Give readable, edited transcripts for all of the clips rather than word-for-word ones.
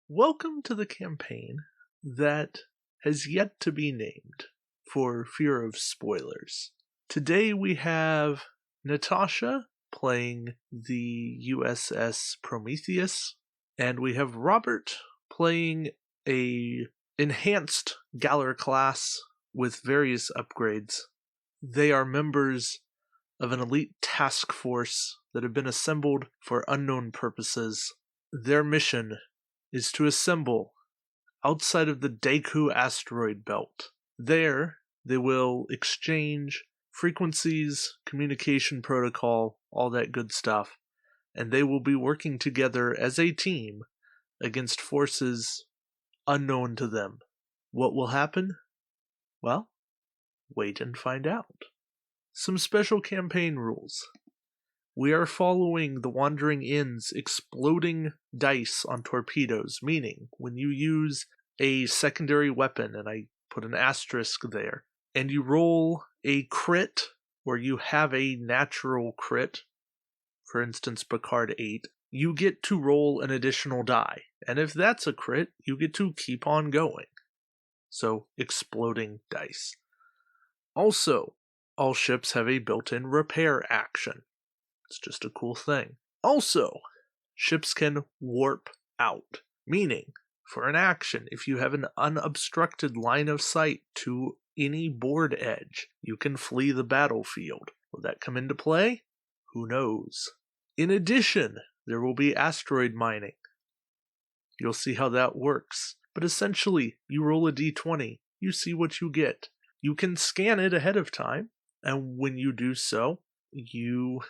Welcome to the campaign that has yet to be named for fear of spoilers. Today we have Natasha playing the USS Prometheus, and we have Robert playing a enhanced Galler class with various upgrades. They are members of an elite task force that have been assembled for unknown purposes. Their mission is to assemble outside of the Deku Asteroid Belt. There, they will exchange frequencies, communication protocol, all that good stuff, and they will be working together as a team against forces unknown to them. What will happen? Well, wait and find out. Some special campaign rules. We are following the Wandering Inn's exploding dice on torpedoes, meaning when you use a secondary weapon, and I put an asterisk there, and you roll a crit, or you have a natural crit, for instance Picard 8, you get to roll an additional die, and if that's a crit, you get to keep on going. So, exploding dice. Also, all ships have a built-in repair action. It's just a cool thing. Also, ships can warp out, meaning, for an action, if you have an unobstructed line of sight to any board edge, you can flee the battlefield. Will that come into play? Who knows? In addition, there will be asteroid mining. You'll see how that works. But essentially, you roll a d20, you see what you get. You can scan it ahead of time, and when you do so, you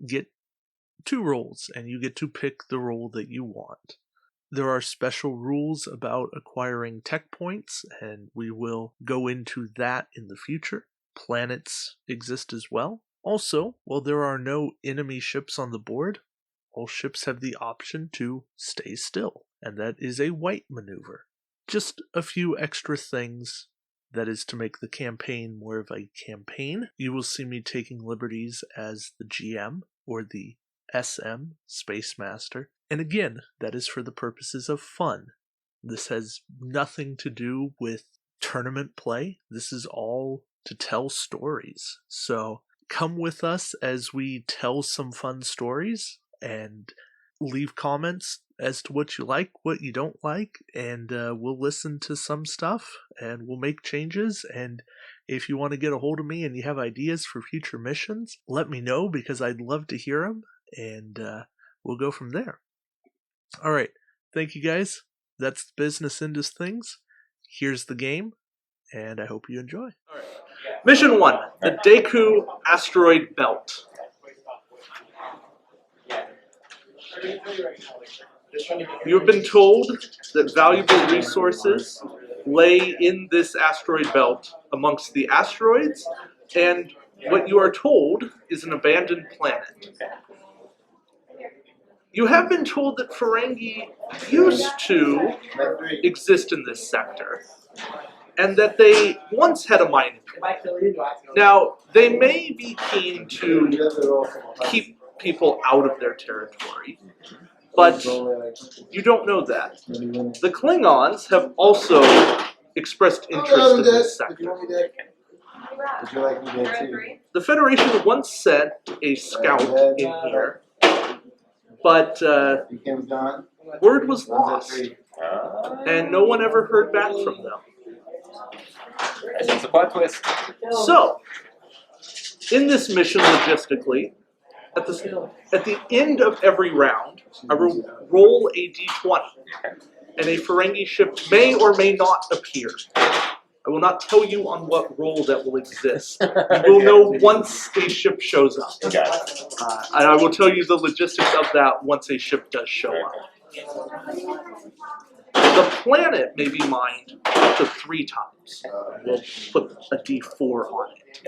get 2 rolls, and you get to pick the roll that you want. There are special rules about acquiring tech points, and we will go into that in the future. Planets exist as well. Also, while there are no enemy ships on the board, all ships have the option to stay still, and that is a white maneuver. Just a few extra things. That is to make the campaign more of a campaign. You will see me taking liberties as the GM, or the SM, Space Master. And again, that is for the purposes of fun. This has nothing to do with tournament play. This is all to tell stories. So come with us as we tell some fun stories, and leave comments as to what you like, what you don't like, and we'll listen to some stuff, and we'll make changes. And if you want to get a hold of me and you have ideas for future missions, let me know, because I'd love to hear them, and we'll go from there. Alright, thank you guys. That's the business end of things. Here's the game, and I hope you enjoy. Alright. Mission 1, the Deku Asteroid Belt. You have been told that valuable resources lay in this asteroid belt amongst the asteroids, and what you are told is an abandoned planet. You have been told that Ferengi used to exist in this sector, and that they once had a mining claim. Now, they may be keen to keep people out of their territory, but you don't know that. The Klingons have also expressed interest in this sector. The Federation once sent a scout in here, but word was lost, and no one ever heard back from them. It's a plot twist. So, in this mission logistically, at the end of every round, I will roll a d20, and a Ferengi ship may or may not appear. I will not tell you on what roll that will exist. You will know once a ship shows up. And I will tell you the logistics of that once a ship does show up. The planet may be mined up to 3 times. We'll put a d4 on it.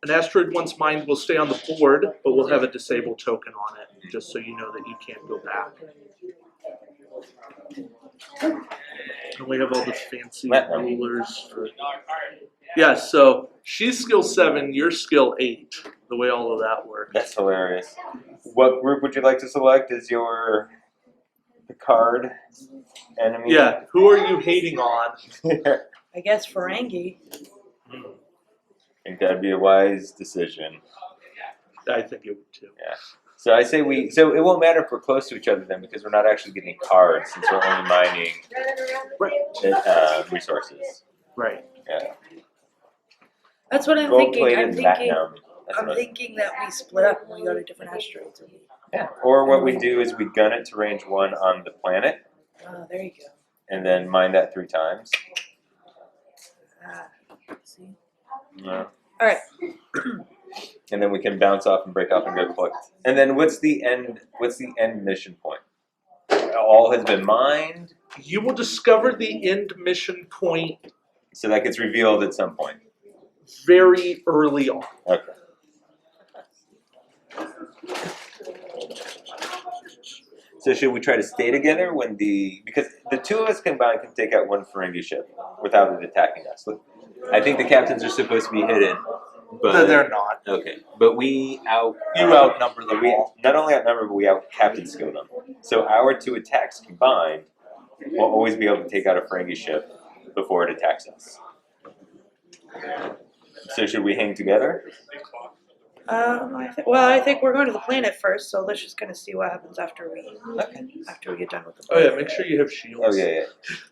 An asteroid once mined will stay on the board, but we'll have a disable token on it, just so you know that you can't go back. And we have all the fancy rulers for... Yeah, so she's skill 7, you're skill 8, the way all of that works. That's hilarious. What group would you like to select as your Picard enemy. Yeah, who are you hating on? I guess Ferengi. I think that'd be a wise decision. I think it would too. Yeah. So I say we. So it won't matter if we're close to each other then, because we're not actually getting cards since we're only mining resources. Right. Yeah. That's what I'm Gold thinking. plated platinum. I'm thinking that we split up and we go to different asteroids. Yeah. Or what we do is we gun it to range 1 on the planet, Oh, there you go. and then mine that 3 times. See? Yeah. All right. And then we can bounce off and break off and go collect. And then what's the end mission point? All has been mined. You will discover the end mission point So that gets revealed at some point. very early on. Okay. So should we try to stay together because the 2 of us combined can take out 1 Ferengi ship without it attacking us. Look, I think the captains are supposed to be hidden, but They're not. okay. But You outnumber them all. Not only outnumber, but we out captain skill them. So our 2 attacks combined will always be able to take out a Ferengi ship before it attacks us. So should we hang together? I think we're going to the planet first, so let's just kind of see what happens after we get done with the Oh yeah, planet. make sure you have shields. Oh yeah.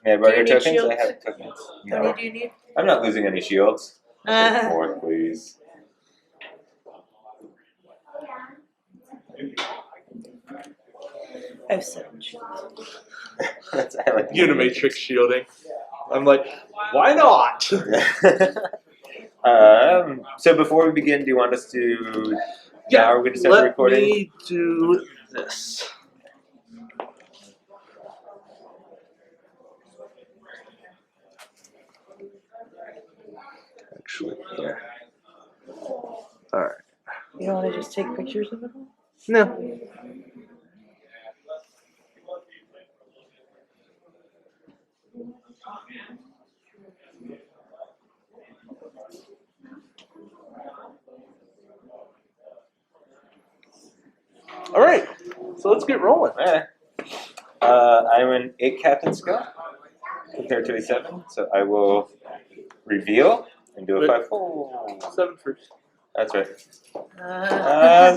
May I borrow your Do you need tokens? shields? I have tokens. How many do you need? I'm not losing any shields. Uh, 4, please. I have 7 shields. I like Unimatrix shielding. I'm like, why not? So before we begin, do you want us to? Now we're going to start the let recording. me do this. Actually, here. All right. You don't want to just take pictures of it all? No. All right. So let's get rolling. Alright. I'm an 8 captain skill compared to a 7, so I will reveal and do a 5. Oh, 7 first. that's right.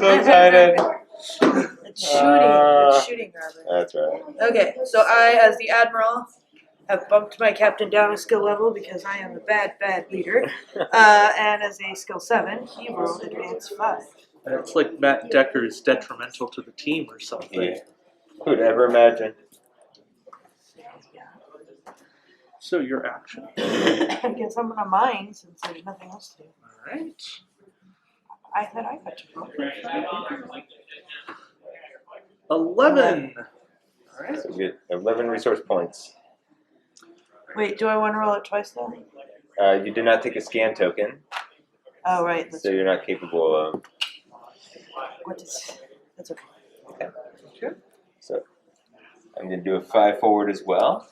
So excited. It's shooting, Robert. That's right. Okay, so I, as the Admiral, have bumped my captain down a skill level because I am a bad leader. And as a skill 7, he rolled advanced 5. It's like Matt Decker is detrimental to the team or something. Yeah. Who'd ever imagine? So your action. I guess I'm gonna mine since there's nothing else to do. All right. I thought I got to roll. 11. All right. So we get 11 resource points. Wait, do I want to roll it twice though? You did not take a scan token, Oh right, so you're not capable of. That's okay. Okay. So I'm going to do a 5 forward as well.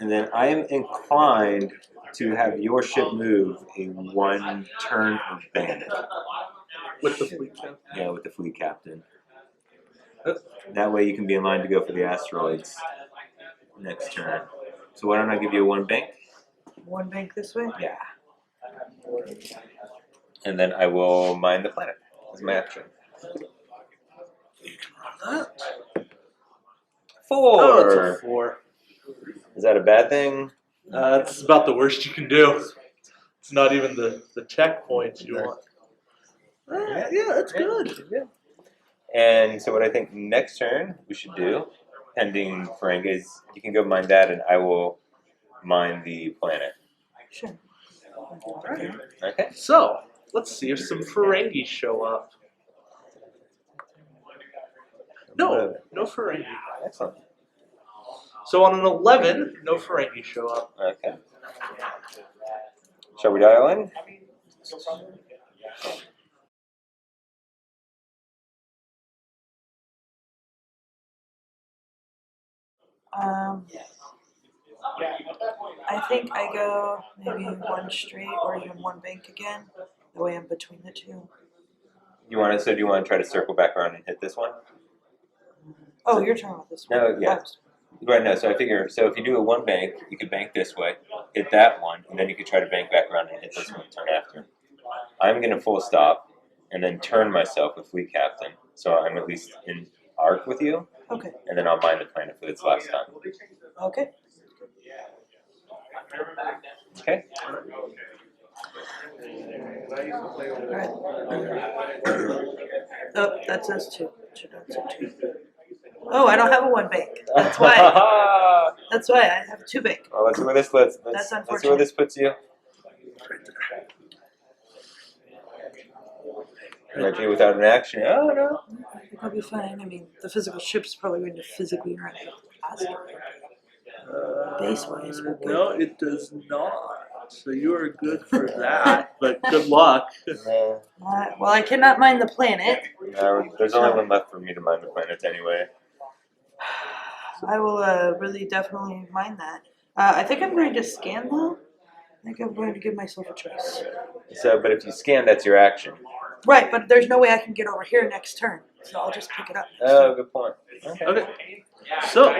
And then I am inclined to have your ship move a 1 turn of bank. With the fleet captain. Yeah, with the fleet captain. That way you can be in line to go for the asteroids next turn. So why don't I give you a 1 bank? 1 bank this way? Yeah. And then I will mine the planet as my action. You can run that. 4. Oh, it's a 4. Is that a bad thing? It's about the worst you can do. It's not even the tech points you want. Yeah, that's good. Yeah. And so what I think next turn we should do, pending Ferengi, is you can go mine that and I will mine the planet. Sure. Alright. Okay. So, let's see if some Ferengi show up. No Ferengi. Excellent. So on an 11, no Ferengi show up. Okay. Shall we dial in? I think I go maybe 1 straight or even 1 bank again. The way I'm between the 2. You want to? So do you want to try to circle back around and hit this one? Oh, you're talking about this one. No, yeah. Right, no. So I figure. So if you do a one bank, you could bank this way, hit that one, and then you could try to bank back around and hit this one turn after. I'm gonna full stop, and then turn myself with Fleet Captain, so I'm at least in arc with you, Okay. and then I'll mine the planet for its last time. Okay. Okay. Alright. Oh, that says 2. Should not say 2. Oh, I don't have a 1 bank. That's why. That's why I have a 2 bank. Well, let's see where this let's That's see where unfortunate. this puts you. Might be without an action. Oh no. I think I'll be fine. I mean, the physical ship's probably going to physically run faster. Base-wise, we're good. No, it does not. So you are good for that, but good luck. No, Well, I cannot mine the planet. no, there's only one left for me to mine the planets anyway. I will really definitely mine that. I think I'm going to scan though. I think I'm going to give myself a choice. So, but if you scan, that's your action. Right, but there's no way I can get over here next turn, so I'll just pick it up. Oh, good point. Okay. So,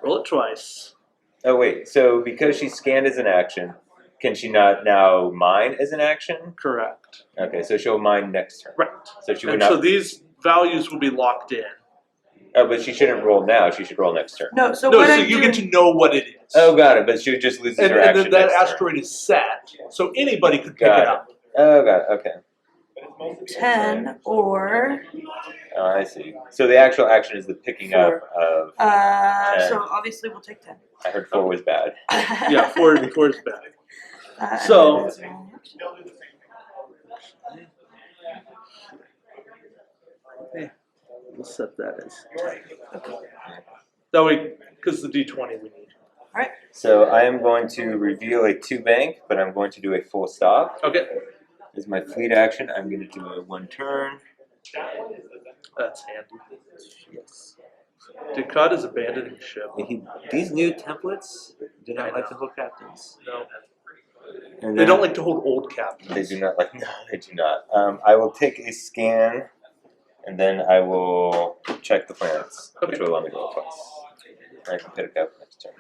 roll it twice. Oh wait, so because she scanned as an action, can she not now mine as an action? Correct. Okay, so she'll mine next turn. Right. So she would And not. so these values will be locked in. Oh, but she shouldn't roll now. She should roll next turn. No, so No, what so I you do, get to know what it is. Oh, got it. But she just loses and her then action. that next turn. asteroid is set, so anybody could pick Got it it. up. Oh, got it. Okay. 10 or Oh, I see. So the actual action is the picking up of. 10. so obviously we'll take 10. I heard 4 was bad. Yeah, four is bad. And So- that is my action. Yeah, we'll set that as. That way, because the D20 we need. Alright. So I am going to reveal a 2 bank, but I'm going to do a full stop. Okay. As my fleet action, I'm going to do a 1 turn. That's handy. Yes. Ducat is abandoning ship. These new templates do I not like know. to hold captains. No. And They then- don't like to hold old captains. They do not like. No, they do not. I will take a scan, and then I will check the planets, which Okay. will allow me to roll twice. I can pick up next turn.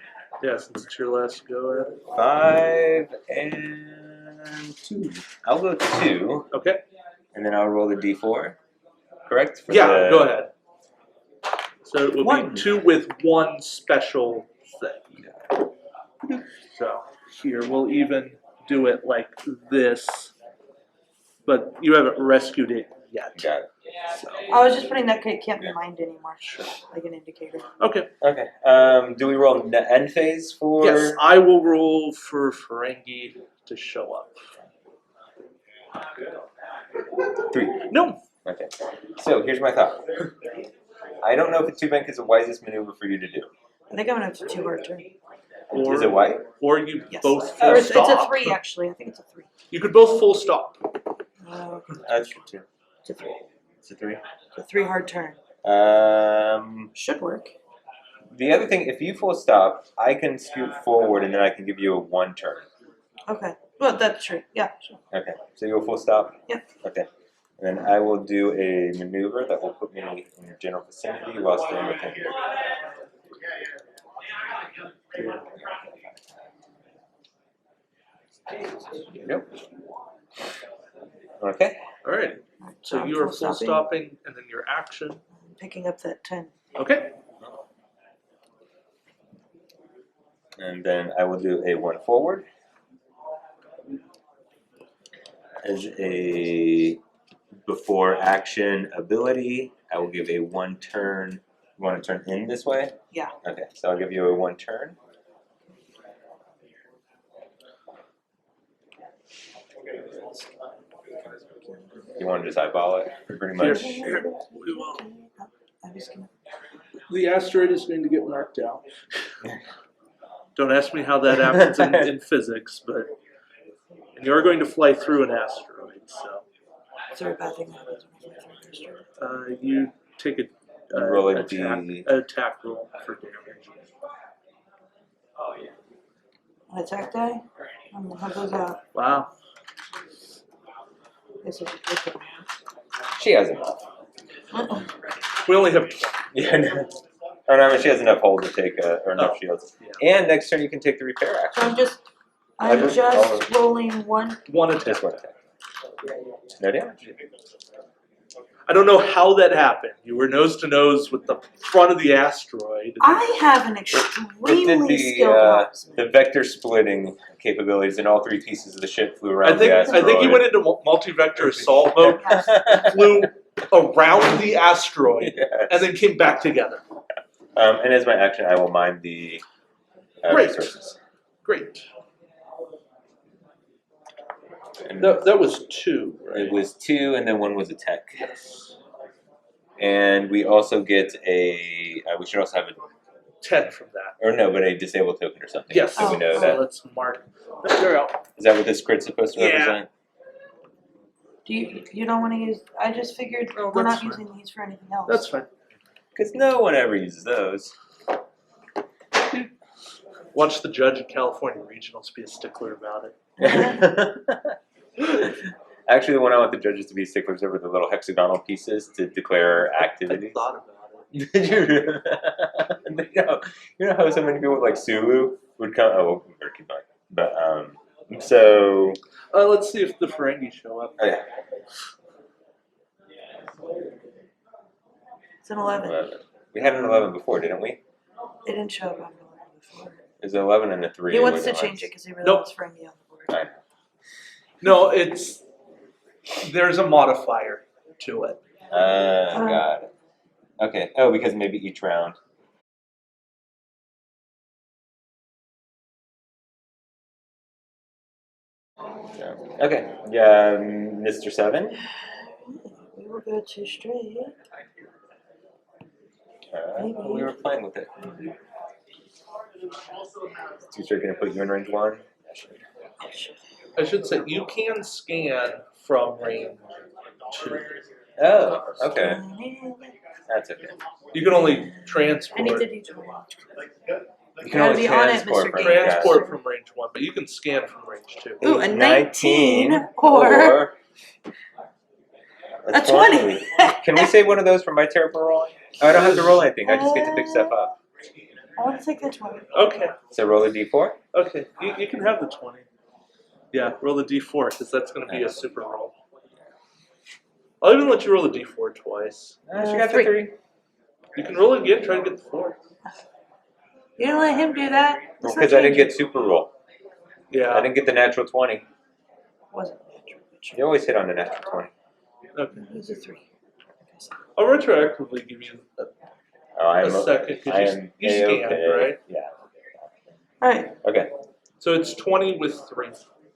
Yeah, since it's your last go at it. 5 and 2. I'll go 2, Okay. and then I'll roll the D4. Correct? For Yeah, the- go ahead. So it will 1. be 2 with 1 special thing. So here, we'll even do it like this, but you haven't rescued it yet. Got it. So, I was just putting that can't be mined anymore. Like an indicator. okay. Okay. Do we roll end phase for? Yes, I will roll for Ferengi to show up. 3. No. Okay. So here's my thought. I don't know if a 2 bank is the wisest maneuver for you to do. I think I'm gonna have to 2 hard turn. Or, Is it white? Or you Yes. both Or full it's a stop. 3 actually. I think it's a 3. You could both full stop. That's true too. It's a 3. It's a 3. It's a 3 hard turn. Should work. The other thing, if you full stop, I can scoot forward and then I can give you a 1 turn. Okay. Well, that's true. Yeah, sure. Okay. So you'll full stop? Yep. Okay. And then I will do a maneuver that will put me in your general vicinity while staying within here. Yep. Okay. All right. So I'm you are full full stopping. stopping, and then your action. Picking up that 10. Okay. And then I will do a 1 forward. As a before action ability, I will give a 1 turn. You want to turn in this way? Yeah. Okay, so I'll give you a 1 turn. You want to just eyeball it, pretty much. Here, we will. I'm just gonna. The asteroid is going to get marked out. Don't ask me how that happens in physics, but and you're going to fly through an asteroid. So Is there a bad thing that happens when I fly through an asteroid? you take Roll a attack roll for damage. An attack die? I'm gonna have those out. Wow. This is a good one. She has enough. We only have 20. Yeah. No. Oh, no, I mean, she has enough hold to take, or enough shields. Yeah. And next turn you can take the repair So action. I'm just rolling one. One attack. Just one attack. No damage. I don't know how that happened. You were nose to nose with the front of the asteroid. I have an It extremely did skilled marksman. the vector splitting capabilities, and all three pieces of the ship flew around I think the asteroid. he went into multi-vector assault mode, flew around the asteroid, Yes. and then came back together. And as my action, I will mine the resources. Great. And That was 2, right? it was 2, and then 1 was a tech. Yes. And we also get a. We should also have a. 10 from that. Or no, but a disabled token or something. Yes. So we know Oh. that. Let's mark. You're out. Is that what this crit's supposed to Yeah. represent? Do you don't want to use? I just figured Oh, we're that's not fine. using these for anything else. That's fine. Because no one ever uses those. Watch the judge at California Regionals be a stickler about it. Actually, the one I want the judges to be sticklers over the little hexagonal pieces to declare I activities. thought about it. Did you? You know how so many people like Sulu would come. Oh, we better keep going. But so. Let's see if the Ferengi show up. Oh, yeah. It's an 11. 11. We had an 11 before, didn't we? It didn't show up on the 11 before. There's an 11 and a 3. He wants to Wait, change it because he really Nope. wants Ferengi on the board. Fine. No, there's a modifier to it. Got it. Okay. Oh, because maybe each round. So, okay. Yeah, Mr. 7. We will go to straight. We were playing with it. Is he gonna put you in range 1? I should say you can scan from range 2. Oh, okay. That's okay. You can only I need to transport do 20. You can Gotta only be on it, transport Mr. from Game. transport from range 1, but you can scan from range 2. Ooh, a 19 or or a a 20. Can we save one of those for my terrible rolling? Oh, I don't have to roll anything. I just get to pick stuff up. I want to take the 20. Okay, So roll a d4. okay. You can have the 20. Yeah, roll the d4 because that's going to be a super roll. I'll even let you roll the d4 twice. She got 3. the 3. You can roll it again, try to get the 4. You didn't let him do that. Let's not Because I didn't change get super roll. Yeah. I didn't get the natural 20. it. Wasn't natural. You always hit on the natural 20. Okay. It was a 3. I'll retroactively give you Oh, a second I because am you scanned, A-okay. right? Yeah. Alright. Okay. So it's 20 with 3.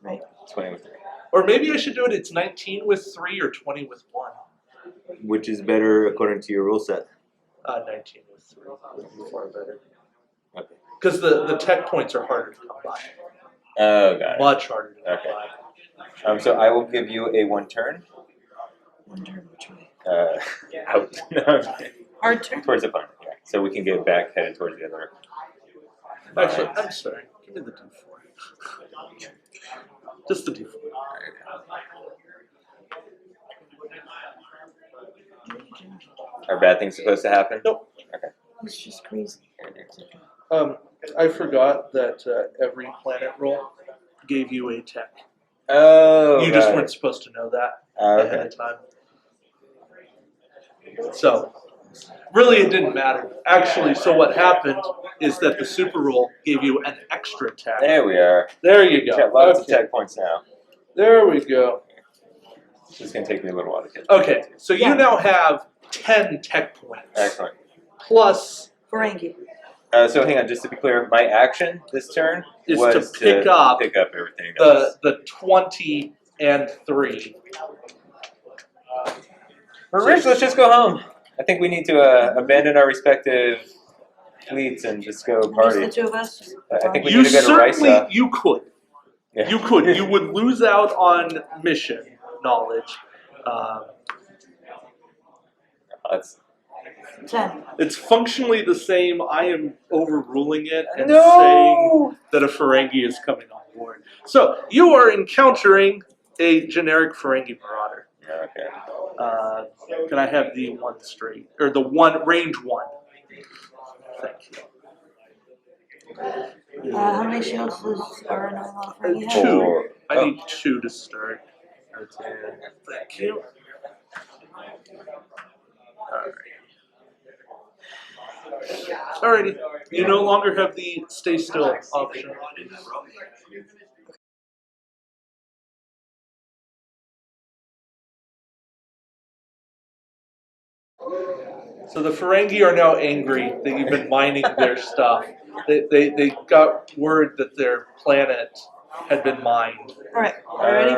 Right. 20 with 3. Or maybe I should do it's 19 with 3 or 20 with 1. Which is better according to your rule set? 19 with 3 would be far better. Okay. Because the tech points are harder to come by. Oh, got it. Much harder to come Okay. by. So I will give you a 1 turn. One turn, which way? Out. No, Hard turn? towards the opponent. Yeah. So we can get back headed towards the other. Actually, I'm sorry. Give me the d4. Just the d4. Are bad things supposed to happen? Nope. Okay. It's just crazy. I forgot that every planet roll gave you a tech. Oh, You just right. weren't supposed to know that Oh, ahead okay. of time. So, really, it didn't matter. Actually, so what happened is that the super roll gave you an extra tech. There we are. There you go. Got lots of Okay. tech points now. There we go. It's just gonna take me a little while to get. Okay, so Yeah. you now have 10 tech points. Excellent. Plus Ferengi. So hang on, just to be clear, my action this turn Is was to pick up everything. else. the 20 and 3. Rich, let's just go home. I think we need to abandon our respective fleets and just go Just party. the two of us? I think we You need to go to certainly, Risa. you could. Yeah. You could. You would lose out on mission knowledge. That's, 10. It's functionally the same. I am overruling it and No! saying that a Ferengi is coming on board. So you are encountering a generic Ferengi marauder. okay. Can I have the 1 straight or the 1 range 1? Thank you. How many shields are another one for you? Have? 2. I Oh. need 2 to start. Thank you. Alrighty. You no longer have the stay still option. So the Ferengi are now angry that you've been mining their stuff. They got word that their planet had been mined. Alright, ready?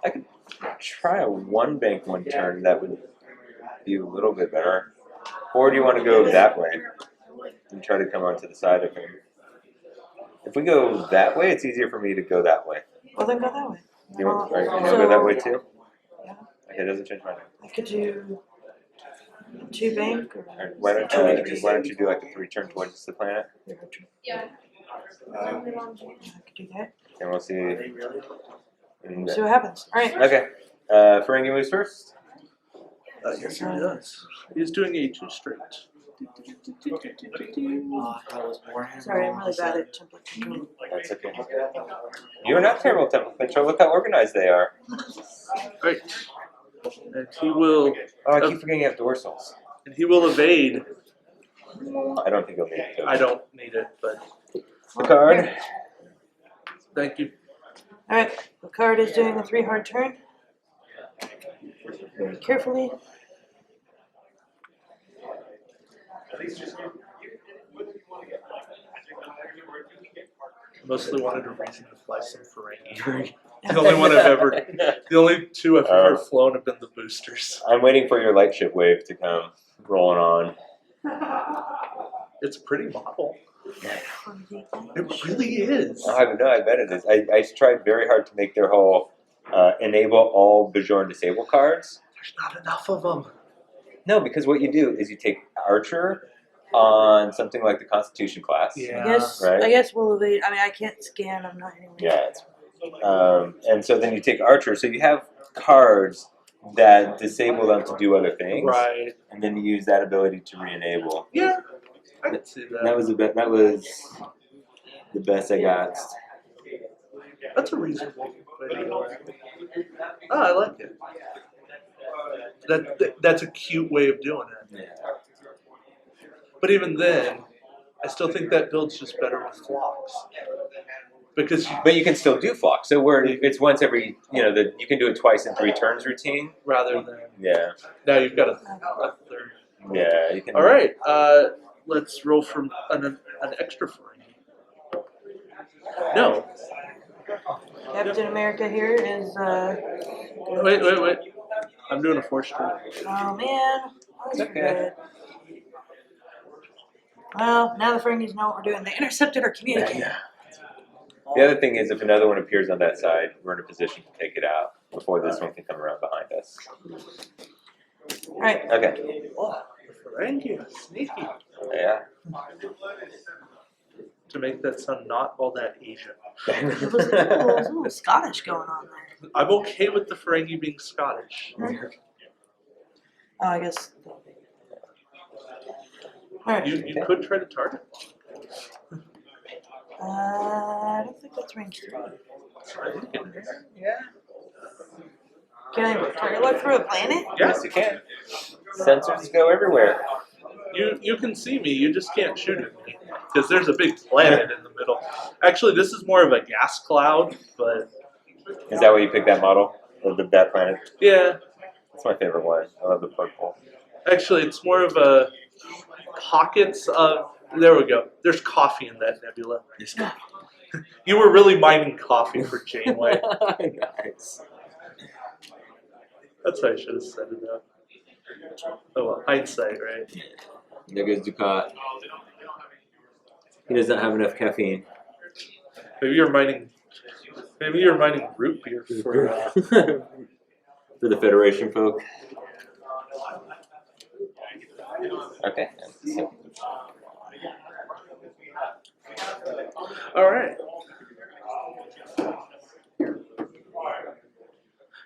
I could try a 1 bank 1 turn. That would be a little bit better. Or do you want to go that way and try to come onto the side of him? If we go that way, it's easier for me to go that way. Well, then go that way. You want to go that way too? Yeah. Okay, it doesn't change my mind. I could do 2 bank or. Alright, why don't you do like a 3 turn towards the planet? Yeah. I could do that. And we'll see. And, See what happens. Alright. okay. Ferengi moves first. Yes, he does. He's doing a 2 straight. Sorry, I'm really bad at template control. That's okay. You're not terrible at temple control. Look how organized they are. Right. And he will. Oh, I keep forgetting you have dorsals. And he will evade. I don't think he'll need it. I don't need it, but The card. Here. thank you. Alright, the card is doing a 3 hard turn. Very carefully. Mostly wanted a reason to fly some Ferengi. The only one I've ever, the only 2 I've ever flown have been the boosters. I'm waiting for your light ship wave to come rolling on. It's a pretty model. It really is. I bet it is. I tried very hard to make their whole enable all Bajoran disable cards. There's not enough of them. No, because what you do is you take Archer on something like the Constitution class. Yeah. Right? I guess we'll evade. I mean, I can't scan. I'm not anywhere. Yeah. And so then you take Archer. So you have cards that disable them to do other things. Right. And then you use that ability to re-enable. Yeah. I can see that. That was the best I got. That's a reasonable idea. Oh, I like it. That's a cute way of doing it. Yeah. But even then, I still think that build's just better with flocks. Because But you can still do flock. So where it's once every, you can do it twice in 3 turns routine. rather than Yeah. now you've got a third. Yeah. You can. All right, let's roll for an extra Ferengi. No. Captain America here is. Wait. I'm doing a 4 straight. Oh man. That's Okay. good. Well, now the Ferengis know what we're doing. They intercepted our communicator. Yeah. The other thing is, if another one appears on that side, we're in a position to take it out before this one can come around behind us. Alright. Okay. Oh, the Ferengi, sneaky. Yeah. To make that sound not all that Asian. There's a little Scottish going on there. I'm okay with the Ferengi being Scottish. Oh, I guess. Alright. You could try to target. I don't think that's range 3. Yeah. Can I target look through a planet? Yes, you can. Sensors go everywhere. You can see me, you just can't shoot at me. Because there's a big planet in the middle. Actually, this is more of a gas cloud, but... Is that why you picked that model of that planet? Yeah. That's my favorite one. I love the purple. Actually, it's more of a pockets of... There we go. There's coffee in that nebula. You were really mining coffee for Janeway. Nice. That's how I should have set it up. Oh well, hindsight, right? There goes Ducat. He does not have enough caffeine. Maybe you're mining root beer for... For the Federation folk. Okay. All right.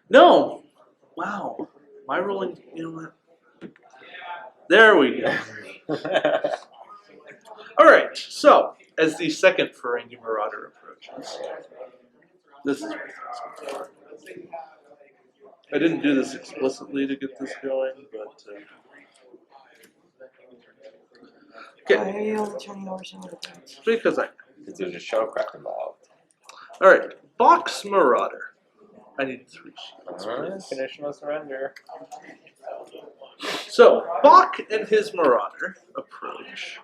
No. Wow. There we go. All right. So, as the second Ferengi Marauder approaches, this is what I didn't do this explicitly to get this going, but Why okay, are you only turning over some of the cards? because I. Because there's a shuttlecraft involved. All right, Box Marauder. I need 3 shields. Conditional surrender. So, Bach and his Marauder approach,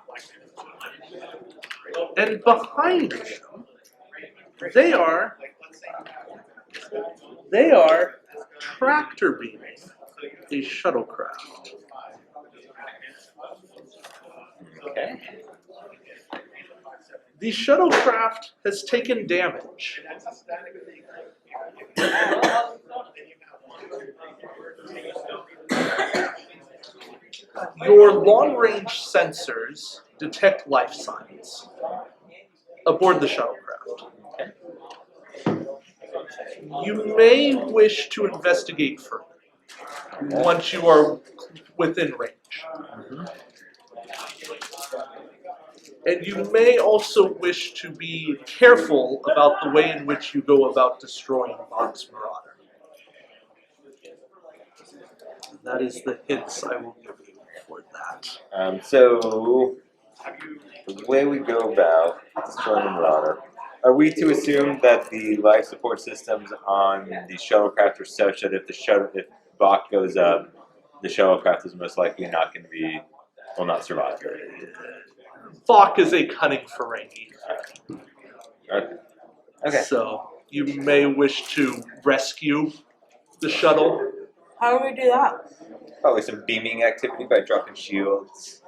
and behind them, they are tractor beaming a shuttlecraft. Okay. The shuttlecraft has taken damage. Your long-range sensors detect life signs aboard the shuttlecraft. You may wish to investigate further once you are within range. And you may also wish to be careful about the way in which you go about destroying Box Marauder. That is the hints I will give you for that. So, the way we go about destroying the Marauder, are we to assume that the life support systems on the shuttlecraft are such that if Bach goes up, the shuttlecraft is most likely not going to will not survive? Bach is a cunning Ferengi. Okay. So you may wish to rescue the shuttle. How do we do that? Probably some beaming activity by dropping shields,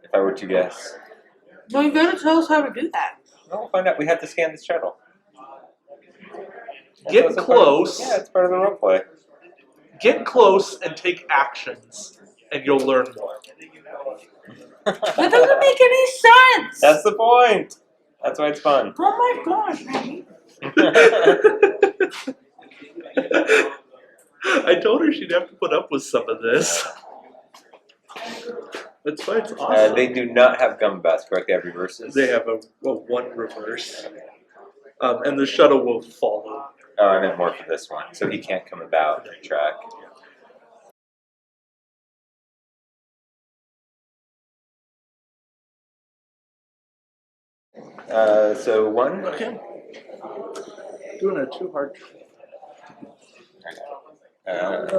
if I were to guess. Well, you gotta tell us how to do that. Well, we'll find out. We have to scan the shuttle. That's Get also close. It's part of the roleplay. Get close and take actions, and you'll learn more. That doesn't make any sense! That's the point. That's why it's fun. Oh my gosh, man. I told her she'd have to put up with some of this. That's why it's awesome. They do not have gum bats, correct? They have reverses. They have a one reverse. And the shuttle will follow. Oh, I meant more for this one. So he can't come about and track. So one. Okay. Doing it too hard.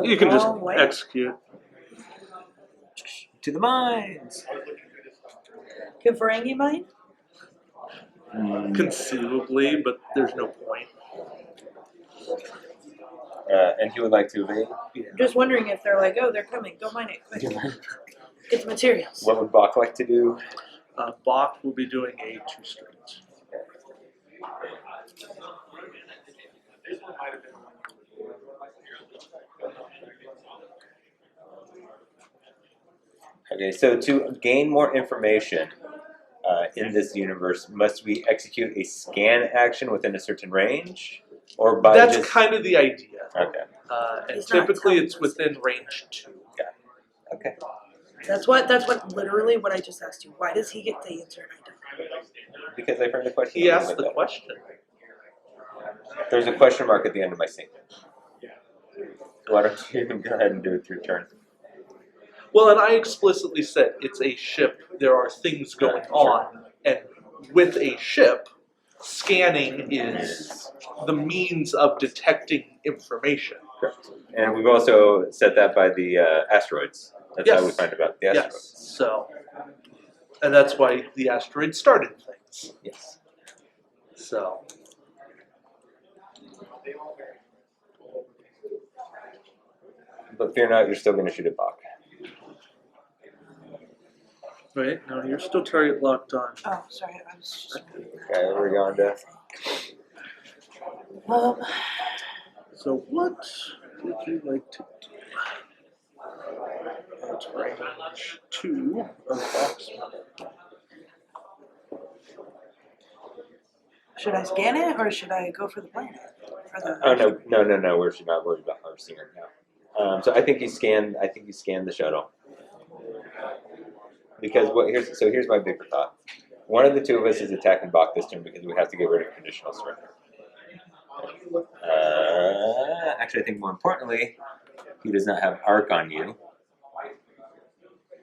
You can just execute. To the mines. Can Ferengi mine? Conceivably, but there's no point. And he would like to evade. I'm just wondering if they're like, oh, they're coming, go mine it, quick. Get the materials. What would Bach like to do? Bach will be doing a 2 straight. Okay, so to gain more information in this universe, must we execute a scan action within a certain range? Or by That's kind of the idea. Okay. And It's not typically telling it's us. within range 2. Okay. That's what literally what I just asked you. Why does he get the answer and I don't? Because I framed the question. He asked the question. There's a question mark at the end of my statement. Why don't you go ahead and do it through turn? Well, and I explicitly said it's a ship. There are things going on. And with a ship, scanning is the means of detecting information. Correct. And we've also set that by the asteroids. That's how we find about the asteroids. Yes. So, and that's why the asteroid started things. Yes. So. But fear not, you're still going to shoot at Bach. Wait, no, you're still target locked on. Oh, sorry, I was just. Okay, we're going to. So what would you like to do? That's range 2 of Box. Should I scan it or should I go for the planet? Oh no! We should not worry about harvesting right now. So I think you scanned the shuttle. Because here's my bigger thought. One of the two of us is attacking Bach this turn because we have to get rid of conditional surrender. Actually, I think more importantly, he does not have arc on you,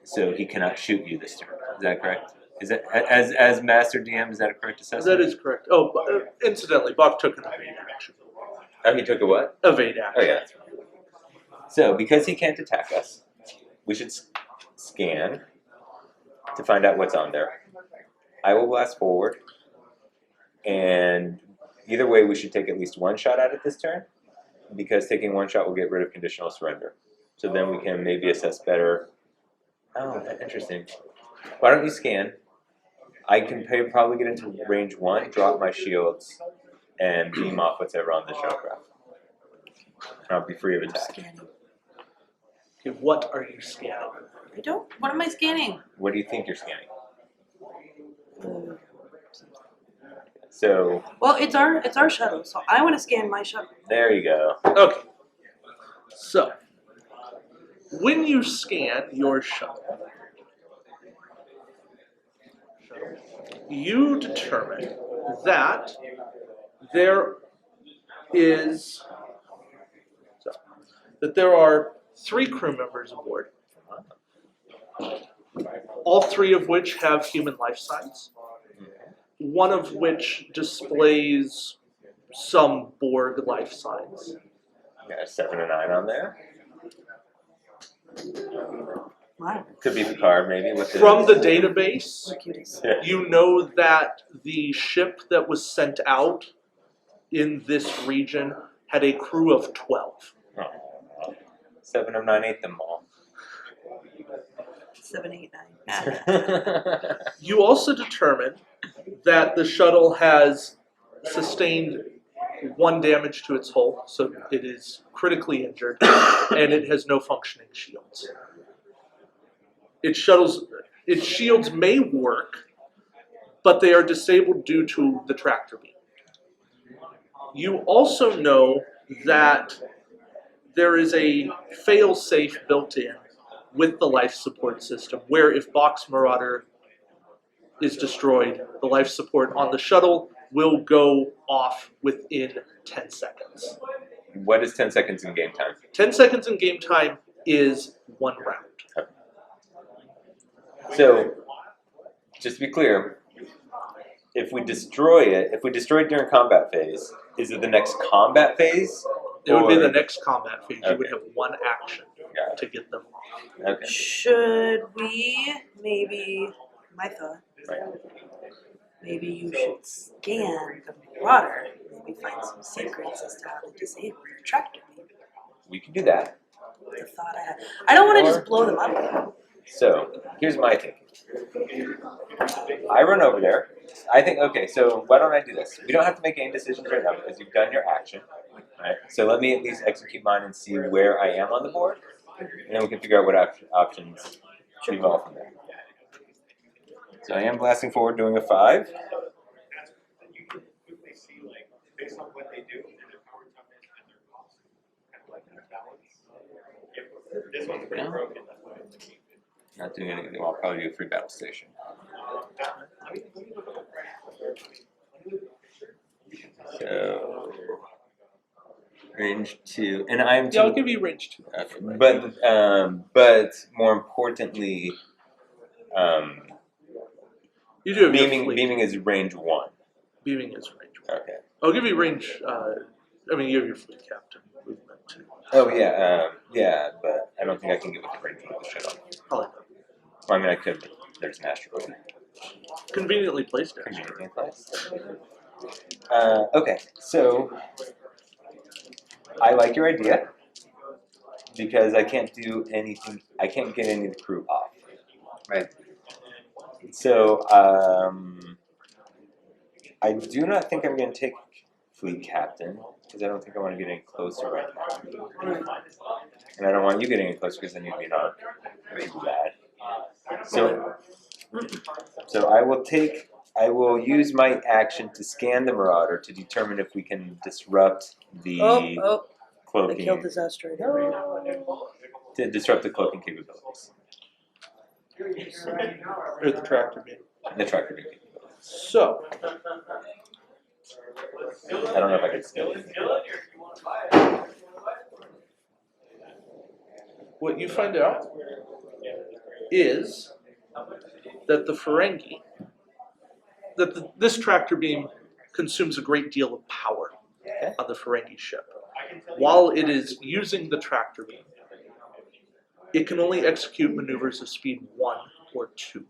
so he cannot shoot you this turn. Is that correct? Is that as Master DM? Is that a correct assessment? That is correct. Oh, incidentally, Bach took an evade action. Oh, he took a what? Evade action. Oh yeah. That's right. So because he can't attack us, we should scan to find out what's on there. I will blast forward, and either way, we should take at least one shot at it this turn, because taking one shot will get rid of conditional surrender. So then we can maybe assess better. Oh, interesting. Why don't you scan? I can probably get into range 1, drop my shields, and beam off whatever on the shuttlecraft. And I'll be free of attack. Scanning. Okay, what are you scanning? I don't. What am I scanning? What do you think you're scanning? So Well, it's our shuttle, so I want to scan my shuttle. there you go. Okay. So, when you scan your shuttle, you determine that there are 3 crew members aboard, all 3 of which have human life signs, one of which displays some Borg life signs. Got a 7 and 9 on there. Wow. Could be Picard, maybe. From the database, Cuties. you know that the ship that was sent out in this region had a crew of 12. Oh, 7 of 9 ate them all. 7, 8, 9. You also determine that the shuttle has sustained 1 damage to its hull, so it is critically injured, and it has no functioning shields. Its shields may work, but they are disabled due to the tractor beam. You also know that there is a fail-safe built in with the life support system, where if Bach's Marauder is destroyed, the life support on the shuttle will go off within 10 seconds. What is 10 seconds in game time? 10 seconds in game time is 1 round. Okay. So, just to be clear, if we destroy it during combat phase, is it the next combat phase? It would be the next combat phase. Okay. You would have 1 action to get them off. Okay. Should we maybe? My thought. Right. Maybe you should scan the Marauder. Maybe find some secrets as to how to disable your tractor beam. We can do that. The thought I had. I don't want to just blow them up. So, here's my thinking. I run over there. I think, okay, so why don't I do this? We don't have to make any decisions right now because you've done your action. Right? So let me at least execute mine and see where I am on the board. And then we can figure out what options should evolve from there. So I am blasting forward, doing a 5. No. Not doing anything. Well, I'll probably do a free battle station. So range 2, and I'm. Yeah, I'll give you range 2. Okay. But more importantly, You do have your beaming. fleet. Beaming is range 1. Beaming is range 1. Okay. I'll give you range. You have your fleet captain movement too. Oh yeah, yeah, but I don't think I can get with the range of the shuttle. Probably not. Well, I mean, I could. But there's an asteroid. Conveniently placed there. Conveniently placed. Okay, so I like your idea because I can't do anything. I can't get any of the crew off, right? So I do not think I'm going to take fleet captain because I don't think I want to get any closer right now, and I don't want you getting any closer because then you'd be not really bad. So I will use my action to scan the Marauder to determine if we can disrupt the They cloaking. killed this asteroid. To disrupt the cloaking capabilities. Or the tractor beam. The tractor beam. So, I don't know if I can steal it. what you find out is that the Ferengi, this tractor beam consumes a great deal of power on the Ferengi ship. While it is using the tractor beam, it can only execute maneuvers of speed 1 or 2.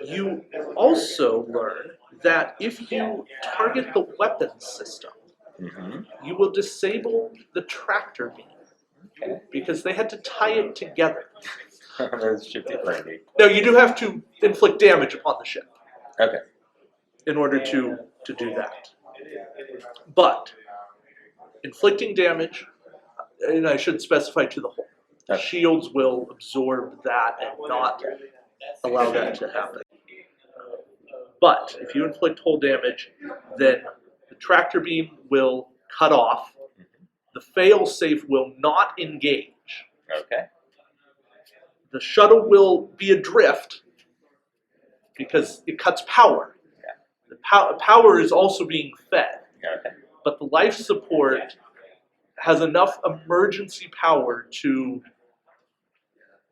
You also learn that if you target the weapons system, you will disable the tractor beam because they had to tie it together. That's shifty Ferengi. No, you do have to inflict damage upon the ship. Okay. In order to do that. But inflicting damage, and I should specify to the whole, the shields will absorb that and not allow that to happen. But if you inflict hull damage, then the tractor beam will cut off, the fail-safe will not engage, Okay. the shuttle will be adrift because it cuts power. The power is also being fed. Okay. But the life support has enough emergency power to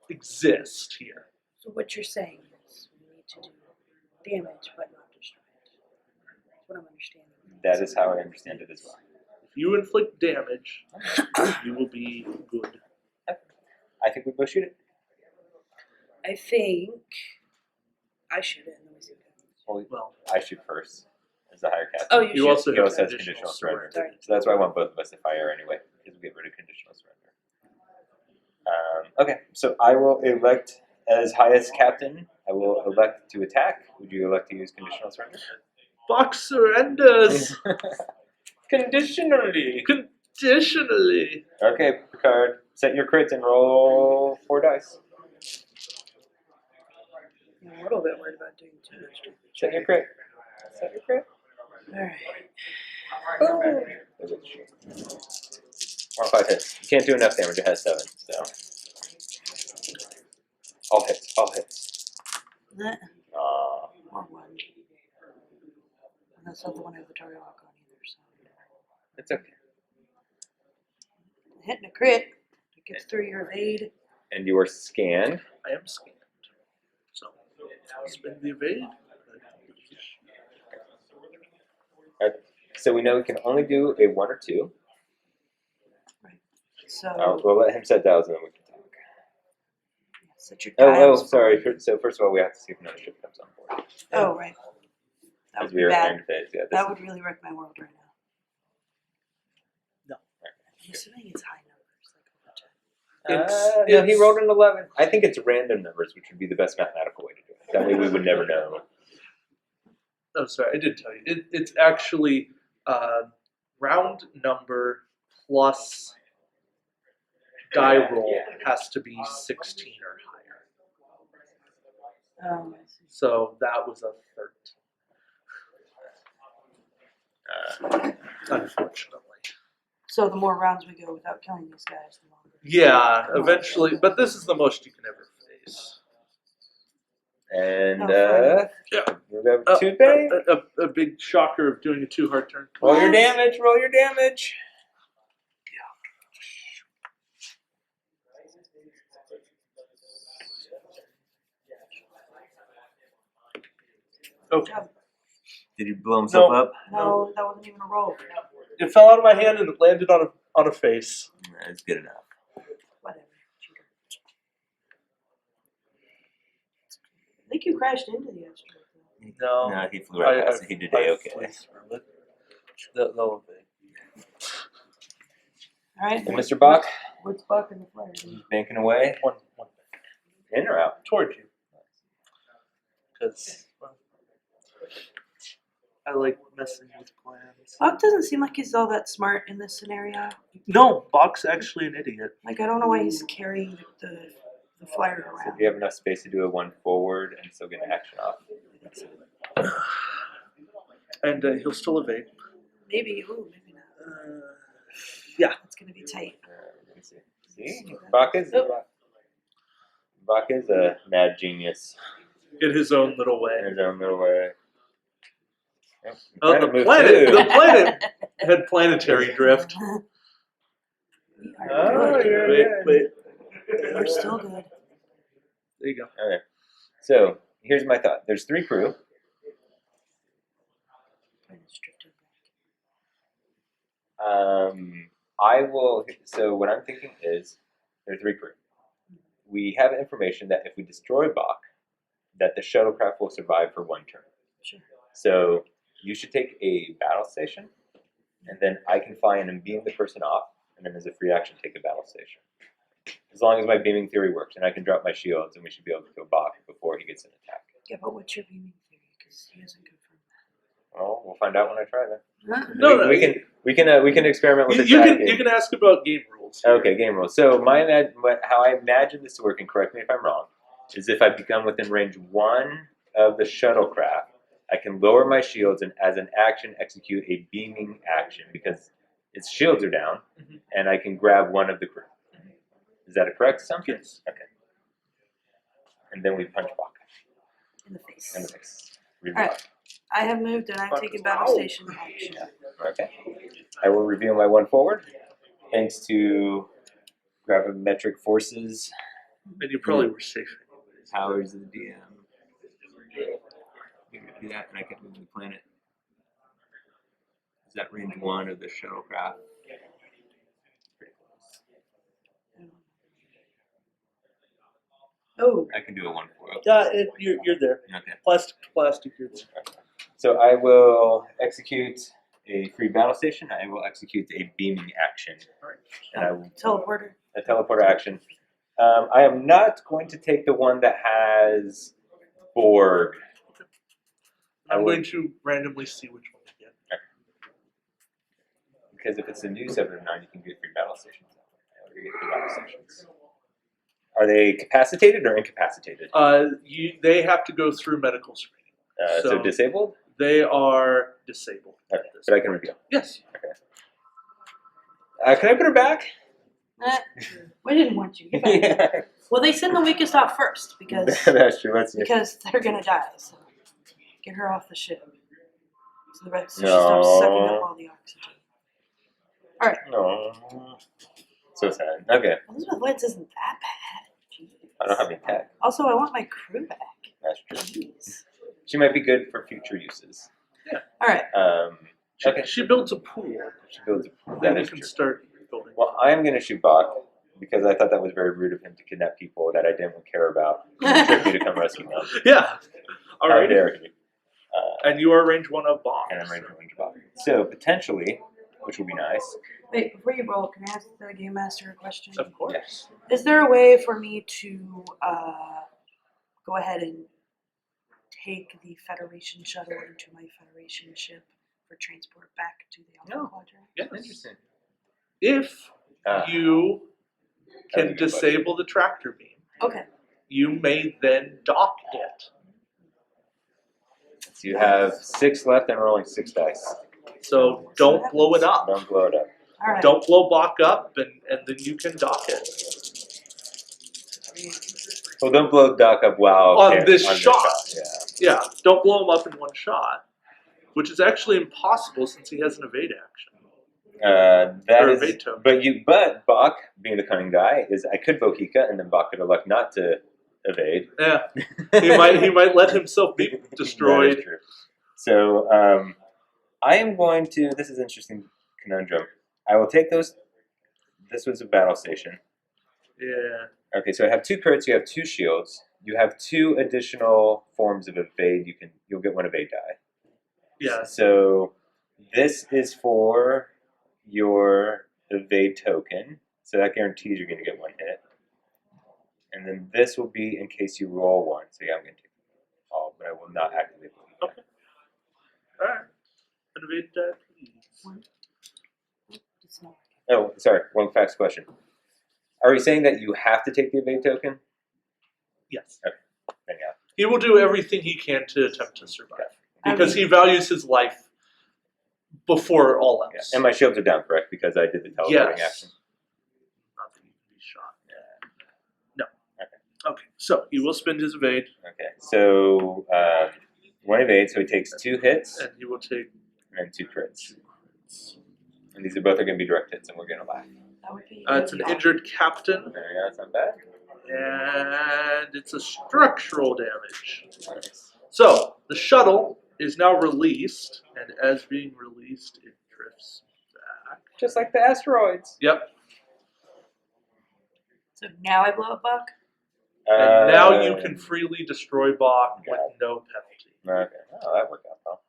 exist here. So what you're saying is we need to do damage but not destroy it. That's what I'm understanding. That is how I understand it as well. If you inflict damage, you will be good. I think we both shoot it. I think I shoot it and then we see what happens. Well, I shoot first as the higher captain. Oh, you shoot. also He have also has conditional conditional surrender. surrender. So that's why I want both of us to fire anyway, because we get rid of conditional surrender. Okay, so I will elect as highest captain. I will elect to attack. Would you elect to use conditional surrender? Box surrenders Conditionally. conditionally. Okay, Picard, set your crit and roll 4 dice. I'm a little bit worried about doing too much damage. Set your crit. Set your crit. Alright. Or 5 hits. You can't do enough damage. It has 7. So all hits. All hits. That Aw. or one. And that's not the one I have the target lock on either, so It's okay. hitting a crit. It gets through your evade. And you are scanned. I am scanned. So, spin the evade. So we know we can only do a 1 or 2. So We'll let him set dials and then we can talk. set your Oh, dials. sorry. So first of all, we have to see if another ship comes on board. Oh, right. That As would we be are bad. in phase. Yeah, this That would really wreck my world right now. No. I'm assuming it's high numbers, like over 10. no, he rolled an 11. I think it's random numbers, which would be the best mathematical way to do it. That way we would never know. Oh, sorry, I did tell you. It's actually round number plus die roll has to be 16 or higher. I see. So that was a 13. Unfortunately. So the more rounds we go without killing these guys, the longer. Yeah, eventually, but this is the most you can ever face. And Yeah. move over to base. A big shocker of doing a 2 hard turn. Roll your damage. Roll your damage. Okay. Did he blow himself No. up? No, that wasn't even a roll. It fell out of my hand and it landed on a face. That's good enough. Whatever. Cheater. I think you crashed into the asteroid. No. No, he flew right past it. He did A-okay. flew through it. They'll evade. Alright. And Mr. Bach, What's Buck in the flare? banking away. One In or out? toward you. Because I like messing with plans. Buck doesn't seem like he's all that smart in this scenario. No, Bach's actually an idiot. Like, I don't know why he's carrying the flyer So around. do you have enough space to do a 1 forward and still get an action off? And he'll still evade. Maybe, maybe not. Yeah. It's gonna be tight. Let me see. See? Bach is. Oh. Bach is a mad genius In his own little way. in his own little way. Yep. Oh, Planet the moved planet, too. the planet had planetary drift. We are Oh, good. you're Wait, good. wait. We're still good. There you go. Okay. So here's my thought. There's 3 crew. I will. So what I'm thinking is, there are 3 crew. We have information that if we destroy Bach, that the shuttlecraft will survive for 1 turn. Sure. So you should take a battle station, and then I can fly in and beam the person off, and then as a free action, take a battle station. As long as my beaming theory works, and I can drop my shields, and we should be able to kill Bach before he gets an attack. Yeah, but what's your beaming theory? Because he hasn't confirmed Well, we'll find out when I try then. that. No, We can experiment with you attacking. can ask about game rules. Okay, game rules. So how I imagine this to work, and correct me if I'm wrong, is if I become within range 1 of the shuttlecraft, I can lower my shields and as an action execute a beaming action because its shields are down, and I can grab one of the crew. Is that a correct assumption? Yes. Okay. And then we punch Bach In the face. in the face. Alright. I have moved and I'm taking battle station action. Okay. I will reveal my 1 forward, thanks to gravimetric forces, And you probably were safe. powers of the DM. You can do that, and I can move the planet. Is that range 1 of the shuttlecraft? Pretty close. Oh. I can do a 1 4. You're there. Okay. Plastic to plastic, you're there. So I will execute a free battle station. I will execute a beaming action. And I will Teleporter. a teleporter action. I am not going to take the one that has Borg. I'm going to randomly see which one to get. Because if it's a new 7 or 9, you can get free battle stations. I already get free battle stations. Are they capacitated or incapacitated? They have to go through medical screening. So disabled? They are disabled. Okay, but I can reveal. Yes. Can I put her back? We didn't want you. Get back. Yeah. Well, they send the weakest off first because That's true. Let's see. because they're gonna die. So get her off the ship. So the rest so she No. stops sucking up all the oxygen. All right. No. So sad. Okay. Elizabeth Wentz isn't that bad. Jeez. I don't have any tech. Also, I want my crew back. That's true. Jeez. She might be good for future uses. All right. Okay. She builds a pool. She builds a Then that you is can true. start building. Well, I'm going to shoot Bach because I thought that was very rude of him to kidnap people that I didn't care about and trick me to come rescue them. Yeah. All How right. dare he? And you are range 1 of bombs. And I'm ready to range Bach. So potentially, which will be nice. Wait, before you roll, can I ask the game master a question? Of course. Is there a way for me to go ahead and take the Federation shuttle into my Federation ship for transport back to the Alpha Quadrant? Yes. Interesting. If you That's a can good disable the tractor beam, Okay. you may then dock it. So you have 6 left and rolling 6 dice. So don't blow it up. Don't blow it up. All right. Don't blow Bach up, and then you can dock it. Well, don't blow Doc up while On this shot. Yeah. Yeah, don't blow him up in one shot, which is actually impossible since he has an evade action. That Or is, evade token. but Bach, being the cunning guy, is I could Bohika and then Bach could elect not to evade. Yeah, he might let himself be That destroyed. is true. So I am going to. This is an interesting conundrum. I will take those. This was a battle station. Yeah. Okay, so I have 2 crits. You have 2 shields. You have 2 additional forms of evade. You'll get 1 evade die. Yeah. So this is for your evade token. So that guarantees you're going to get 1 hit. And then this will be in case you roll 1. So yeah, I'm going to take all, but I will not activate it. Okay. All right. An evade die, please. It's not. Oh, sorry. 1 facts question. Are we saying that you have to take the evade token? Yes. Okay. Then yeah. He will do everything he can to attempt to survive because he values his life before all Yeah. else. And my shields are down, correct? Because I did the teleporting Yes. action. Not that you can be shot. No. Okay, so he will spend his evade, Okay, so 1 evade, so he takes 2 hits and he will take. and 2 crits. And these are both going to be direct hits, and we're going to laugh. That would be. It's an injured captain, There you go, that's not bad. and it's a structural damage. Nice. So the shuttle is now released, and as being released, it drifts back. Just like the asteroids. Yep. So now I blow up Buck. And now you can freely destroy Bach with no penalty. Okay. Oh, that worked out well.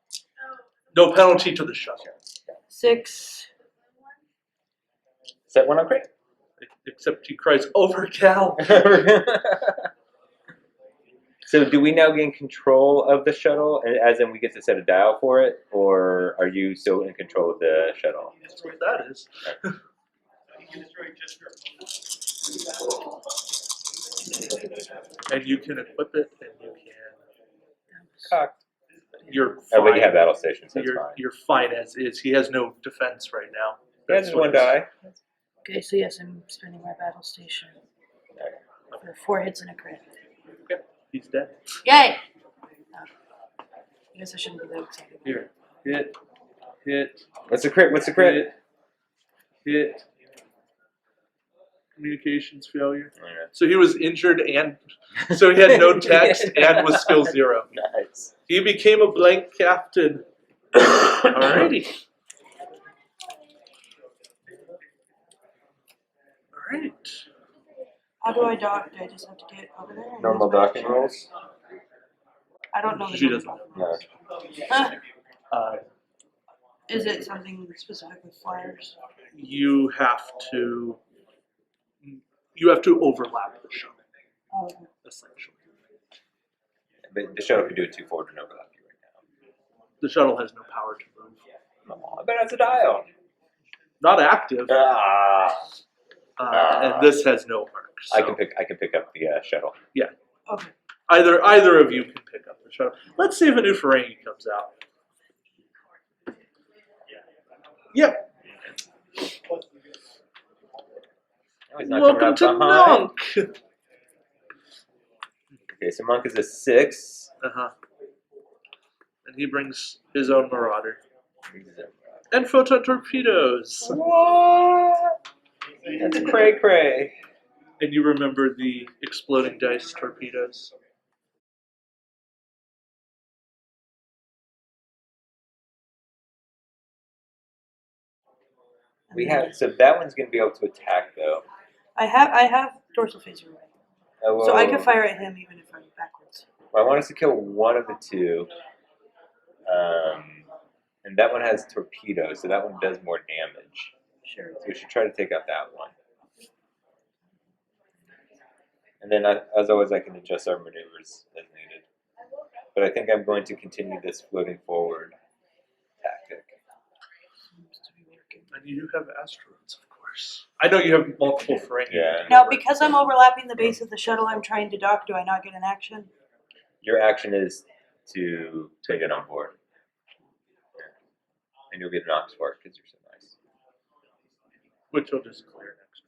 No penalty to the shuttle. 6. Set 1 on crit. Except he cries, overkill. So do we now gain control of the shuttle, as in we get to set a dial for it, or are you still in control of the shuttle? That's what that is. And you can equip it, and you can. Cocked. You're fine. Oh, but you have battle stations, so it's fine. You're fine as is. He has no defense right now. He has just 1 die. Okay, so yes, I'm spending my battle station for 4 hits and a crit. Okay, he's dead. Yay! I guess I shouldn't be that excited. Here, hit. What's the crit? What's the crit? Hit. Communications failure. Yeah. So he was injured, and so he had no text and was skill 0. Nice. He became a blank captain. Alrighty. Alright. How do I dock? Do I just have to get over there? and Normal use my docking action? rules? I don't know the She normal doesn't. docking No. rules. Is it something specific with flyers? You have to overlap the shuttle, Oh, okay. essentially. But the shuttle could do a 2 forward and overlap you right now. The shuttle has no power to move. Oh, I bet it's a dial. Not active, and this has no arc. So I can pick up the shuttle. Okay. Either of you can pick up the shuttle. Let's see if a new Ferengi comes out. Yep. Oh, he's not Welcome to coming out behind. Monk. Okay, so Monk is a 6. And he brings his own Marauder. And photon torpedoes. What? That's cray cray. And you remember the exploding dice torpedoes. We have so that one's gonna be able to attack though. I have dorsal phaser right. Oh, well, So I can fire at him even if I'm backwards. I want us to kill one of the 2. And that one has torpedoes, so that one does more damage. Sure. So we should try to take out that one. And then, as always, I can adjust our maneuvers as needed. But I think I'm going to continue this floating forward tactic. Seems to be working. And you do have asteroids, of course. I know you have multiple Ferengi. Yeah. Now, because I'm overlapping the base of the shuttle I'm trying to dock, do I not get an action? Your action is to take it on board. Yeah. And you'll get an ox spark because you're so nice. Which will just clear next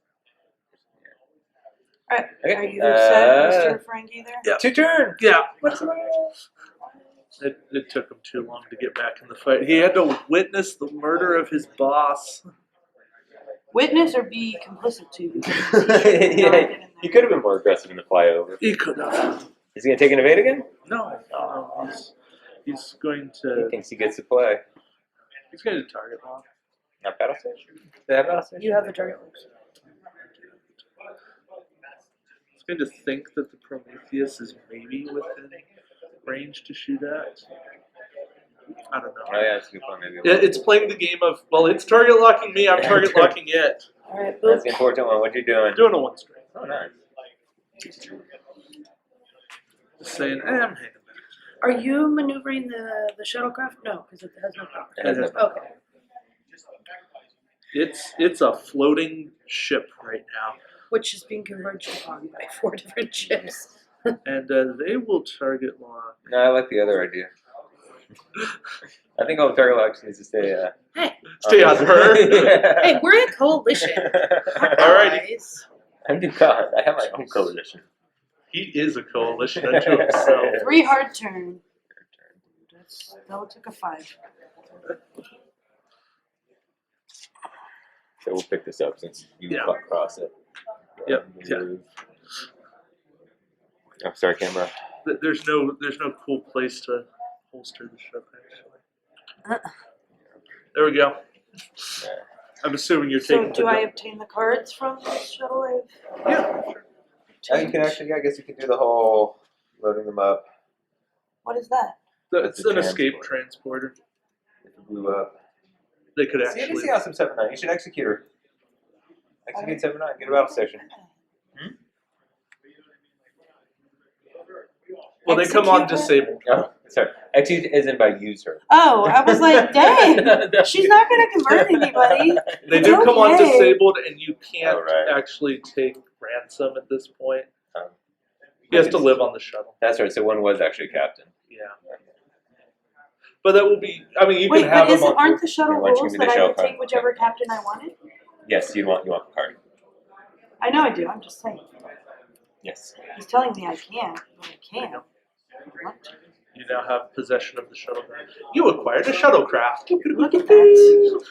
Alright, Okay, are you set, Mr. Ferengi there? Yeah. 2 turns! Yeah. What's the matter? It took him too long to get back in the fight. He had to witness the murder of his boss. Witness or be complicit to? Yeah, he could have been more aggressive in the flyover. He could have. Is he going to take an evade again? No. He's going to. He thinks he gets to play. He's going to target lock. Not battle station? They have battle station? You have the target looks. He's going to think that the Prometheus is maybe within range to shoot at. I don't know. Oh yeah, that's a good point. Maybe It's playing the game of, well, it's target locking me, I'm target locking it. Alright, That's the important one. What you doing? Doing a one string. Oh, nice. Just saying, I'm hanging back. are you maneuvering the shuttlecraft? No, because it has no power. It has no Okay. It's a floating ship right now. Which is being converged upon by 4 different ships. And they will target lock. No, I like the other idea. I think all target locks needs to stay. Hey, Stay on her. Yeah. hey, we're a coalition. Alrighty. Guys. I'm the god. I have my own coalition. He is a coalition unto himself. 3 hard turn. That took a 5. So we'll pick this up since you Yeah. cross it. Yep. Yeah. Oh, sorry, camera. There's no cool place to holster the ship. Actually. There we go. Yeah. I'm assuming you're So taking. do I obtain the cards from the shuttle? Yeah. Oh, you can actually. I guess you could do the whole loading them up. What is that? That's That's a an escape transporter. transporter. If it blew up. They could See, actually. see awesome 7-9. You should execute her. Execute 7-9. Get a battle station. Well, they come on Execute disabled. Oh, sorry. Execute isn't by use her. Oh, I was like, dang, she's not going to convert anybody. They do come on Okay. disabled, and you can't Oh, right. actually take ransom at this point. Um, He has to live on the shuttle. That's right. So one was actually captain. Yeah. But that will be. I mean, you Wait, can have but them on. aren't the shuttle Yeah, why don't you rules give me that the I shell could card? take whichever captain I wanted? Yes, you want the card. I know I do. I'm just saying. Yes. He's telling me I can't, but I can. You now have possession of the shuttlecraft. You acquired a shuttlecraft. Look at that.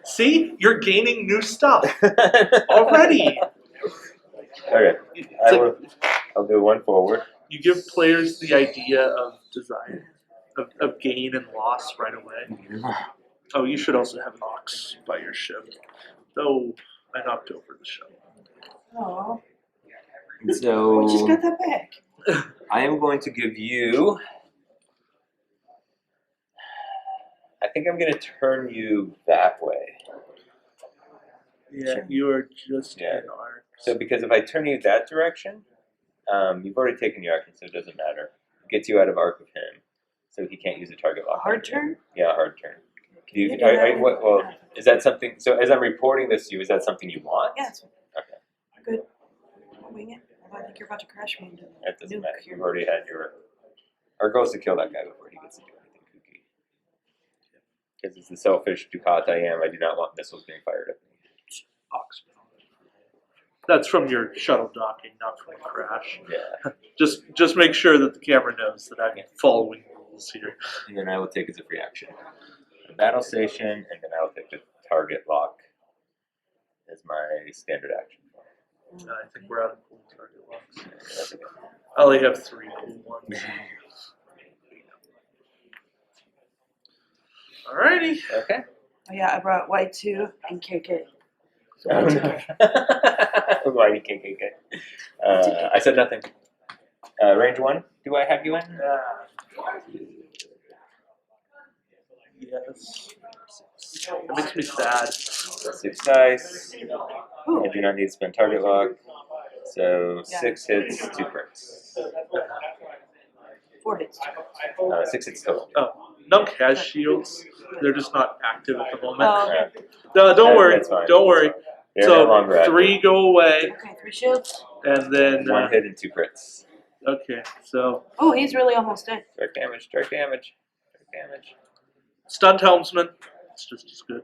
See, you're gaining new stuff already. Okay. It's I'll do one forward. You give players the idea of design, of gain and loss right away. Oh, you should also have an ox by your ship. Though I knocked over the shuttle. Oh, So we just got that back. I am going to give you. I think I'm going to turn you that way. Yeah, Sure. you are just Yeah. in arc. So because if I turn you that direction, you've already taken your action, so it doesn't matter. It gets you out of arc of him, so he can't use a target lock. Hard turn? Yeah, hard turn. Can you, You do that. well, is that something? So as I'm reporting this to you, is that something you want? Yeah, it's Okay. good. I'll wing it. I think you're about to crash me into the That doesn't nuke matter. here. You've already had your. Our goal is to kill that guy before he gets to do anything kooky. Because as the selfish Ducat I am, I do not want missiles being fired at me. Ox. That's from your shuttle docking, not from a crash. Yeah. Just make sure that the camera knows that I'm following rules here. And then I will take as a free action the battle station, and then I will take the target lock as my standard action. I think we're out of cool target locks. That's okay. I only have 3 cool ones. Alrighty. Okay. Oh yeah, I brought white 2 and KK. So Um, white's okay. Why you can't get good? I said nothing. Range 1. Do I have you in? Yes. It makes me sad. 6 dice. Ooh. I do not need to spend target lock. So Yeah. 6 hits, 2 crits. 4 hits. 6 hits total. Oh, Nunk has shields. They're just not active at the moment. Oh, Yeah. No, don't worry. That's fine. Don't worry. They're no So longer active. 3 go away, okay, 3 shields. and then 1 hit and 2 crits. okay. So Oh, he's really almost dead. Strike damage, strike damage, strike damage. stunned helmsman. It's just as good.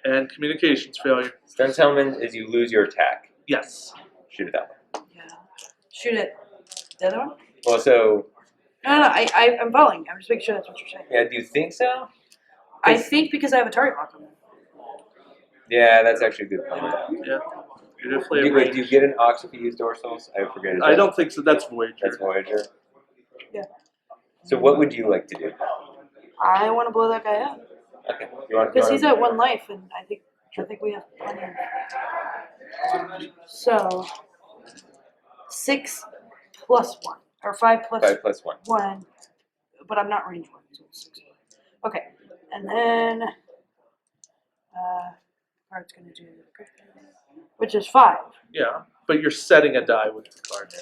And communications failure. Stun Hellman is you lose your attack. Yes. Shoot it that way. Yeah. Shoot it. The other one? Well, so, No, I'm following. I'm just making sure that's what you're saying. yeah, do you think so? I think because I have a target lock on them. Yeah, that's actually a good comment. Yeah. You're definitely a Wait, range. do you get an ox if you use dorsals? I forget. I don't think so. That's Voyager. That's Voyager. Yeah. So what would you like to do? I want to blow that guy up. Okay. You want Because he's at 1 life, and I think we have plenty of. So 6 plus 1, or 5 plus 5 plus 1. 1, but I'm not range 1, so it's 6. Okay, and then card's gonna do, which is 5. Yeah, but you're setting a die with the card.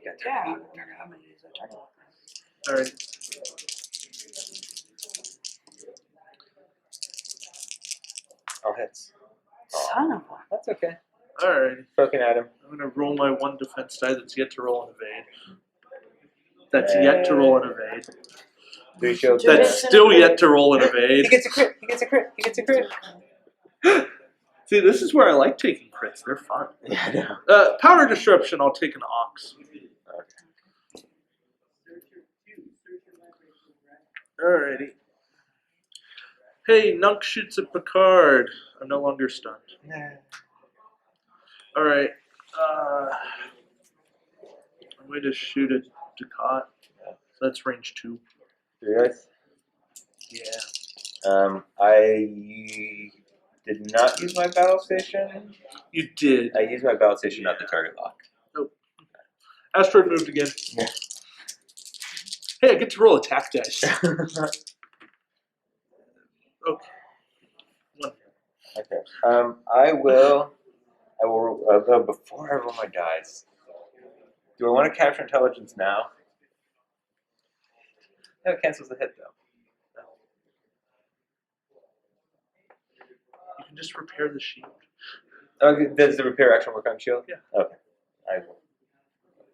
Yeah, I'm gonna use that target. All right. All hits. Son of a. That's okay. All right. Poking at him. I'm gonna roll my 1 defense die that's yet to roll an evade. That's yet to roll an evade. 3 shields. Do it. That's still yet to roll an He evade. gets a crit. He gets a crit. He gets a crit. See, this is where I like taking crits. crits. They're fun. Yeah, I know. Power disruption. I'll take an ox. Okay. Alrighty. Hey, Nunk shoots at Picard. I'm no longer stunned. Alright. I'm going to shoot at Ducat. That's range 2. 3 dice. Yeah. I did not use my battle station. You did. I used my battle station, not the target lock. Nope. Asteroid moved again. Yeah. Hey, I get to roll attack dice. Okay. One. Okay. I will. Before I roll my dice, do I want to capture intelligence now? No, it cancels the hit though. You can just repair the shield. Okay, does the repair action work on shield? Yeah. Okay. I will.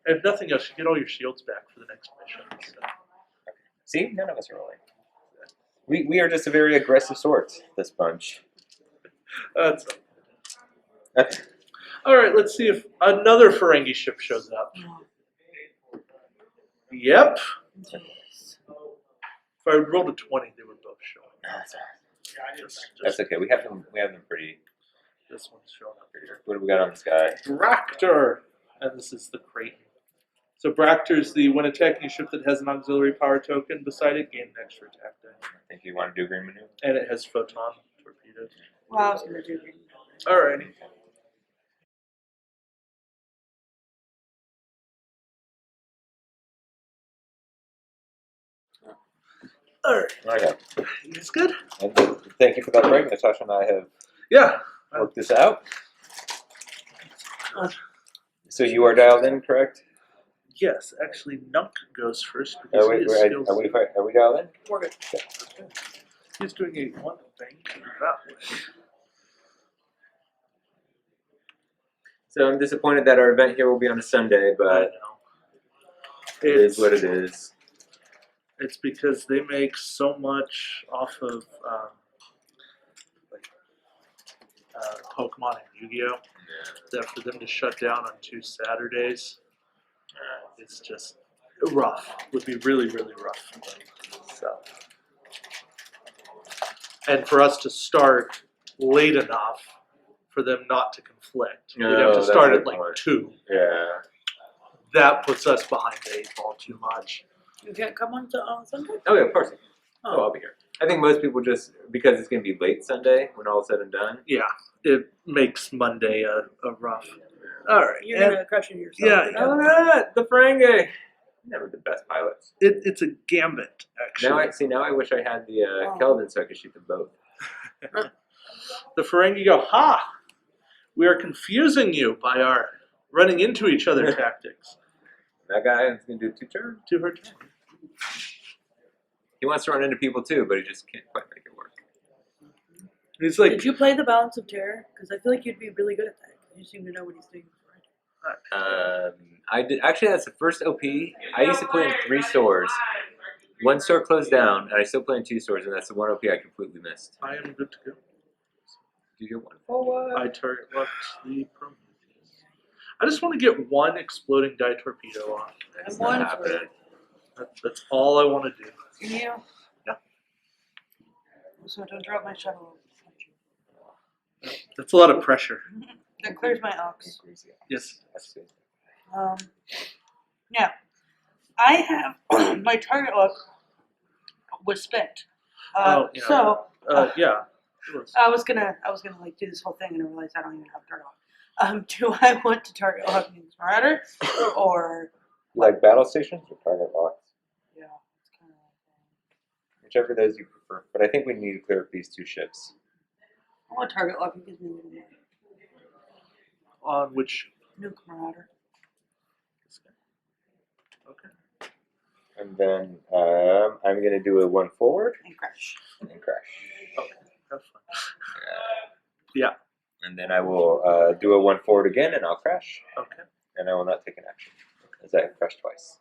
If nothing else, you get all your shields back for the next mission. So. Okay. See, none of us are rolling. We are just a very aggressive sort. This bunch. That's Okay. all right. Let's see if another Ferengi ship shows up. Yep. If I rolled a 20, they were both showing. That's okay. We have them. We have them pretty. This one's showing up here. What do we got on the sky? Bractor, and this is the Kraken. So Bractor is the when attacking a ship that has an auxiliary power token beside it, gain an extra attack die. I think you want to do green maneuver. And it has photon torpedoes. Well, I was going to do green. Alrighty. Alright. Okay. You guys good? And thank you for that break. Natasha and I have Yeah. worked this out. So you are dialed in, correct? Yes, actually, Nunk goes first because Are he we, has are skills. we dialed in? We're good. Okay. He's doing a one thing that way. So I'm disappointed that our event here will be on a Sunday, I but know. it is what it is. It's because they make so much off of Pokemon and Yu-Gi-Oh! That for them to shut down on 2 Saturdays, it's just rough. Would be really, really rough. So, and for us to start late enough for them not to conflict, we'd have to that's start a at good like point. 2. Yeah. That puts us behind the 8 ball too much. You can't come on to Sunday? Oh yeah, of course. Oh. Oh, I'll be here. I think most people just because it's going to be late Sunday when all is said and done. Yeah, it makes Monday a rough. All right, You're going to crush it yourself. yeah. Oh, that the Ferengi. Never the best pilots. It's a gambit, actually. Now I wish I had the Kelvin so I could shoot them both. The Ferengi go, ha! We are confusing you by our running into each other tactics. That guy is going to do 2 turns. To her turn. He wants to run into people too, but he just can't quite make it work. He's like, Did you play the Balance of Terror? Because I feel like you'd be really good at that. You seem to know what he's doing. I did actually. That's the first OP. I used to play in 3 stores. 1 store closed down, and I still play in 2 stores, and that's the 1 OP I completely missed. I am good to go. Do you get 1 forward? I target locked the Prometheus. I just want to get 1 exploding die torpedo off. It's One not for- happening. That's all I want to do. Yeah. Yeah. So don't drop my shuttle. That's a lot of pressure. That clears my ox. Yes. Yeah. I have my target lock was spent. Oh, yeah. So Yeah. It was. I was gonna like do this whole thing and I realized I don't even have target lock. Do I want to target lock King's Marauder or Like battle stations or target locks? yeah, it's kind of Whichever those you prefer. But I think we need to clear up these 2 ships. I want target lock. It gives me a little more. On which? Nuke Marauder. Okay. And then I'm going to do a 1 forward And crash. and crash. Okay. Have fun. Yeah. And then I will do a 1 forward again and I'll crash. Okay. And I will not take an action. As I crashed twice.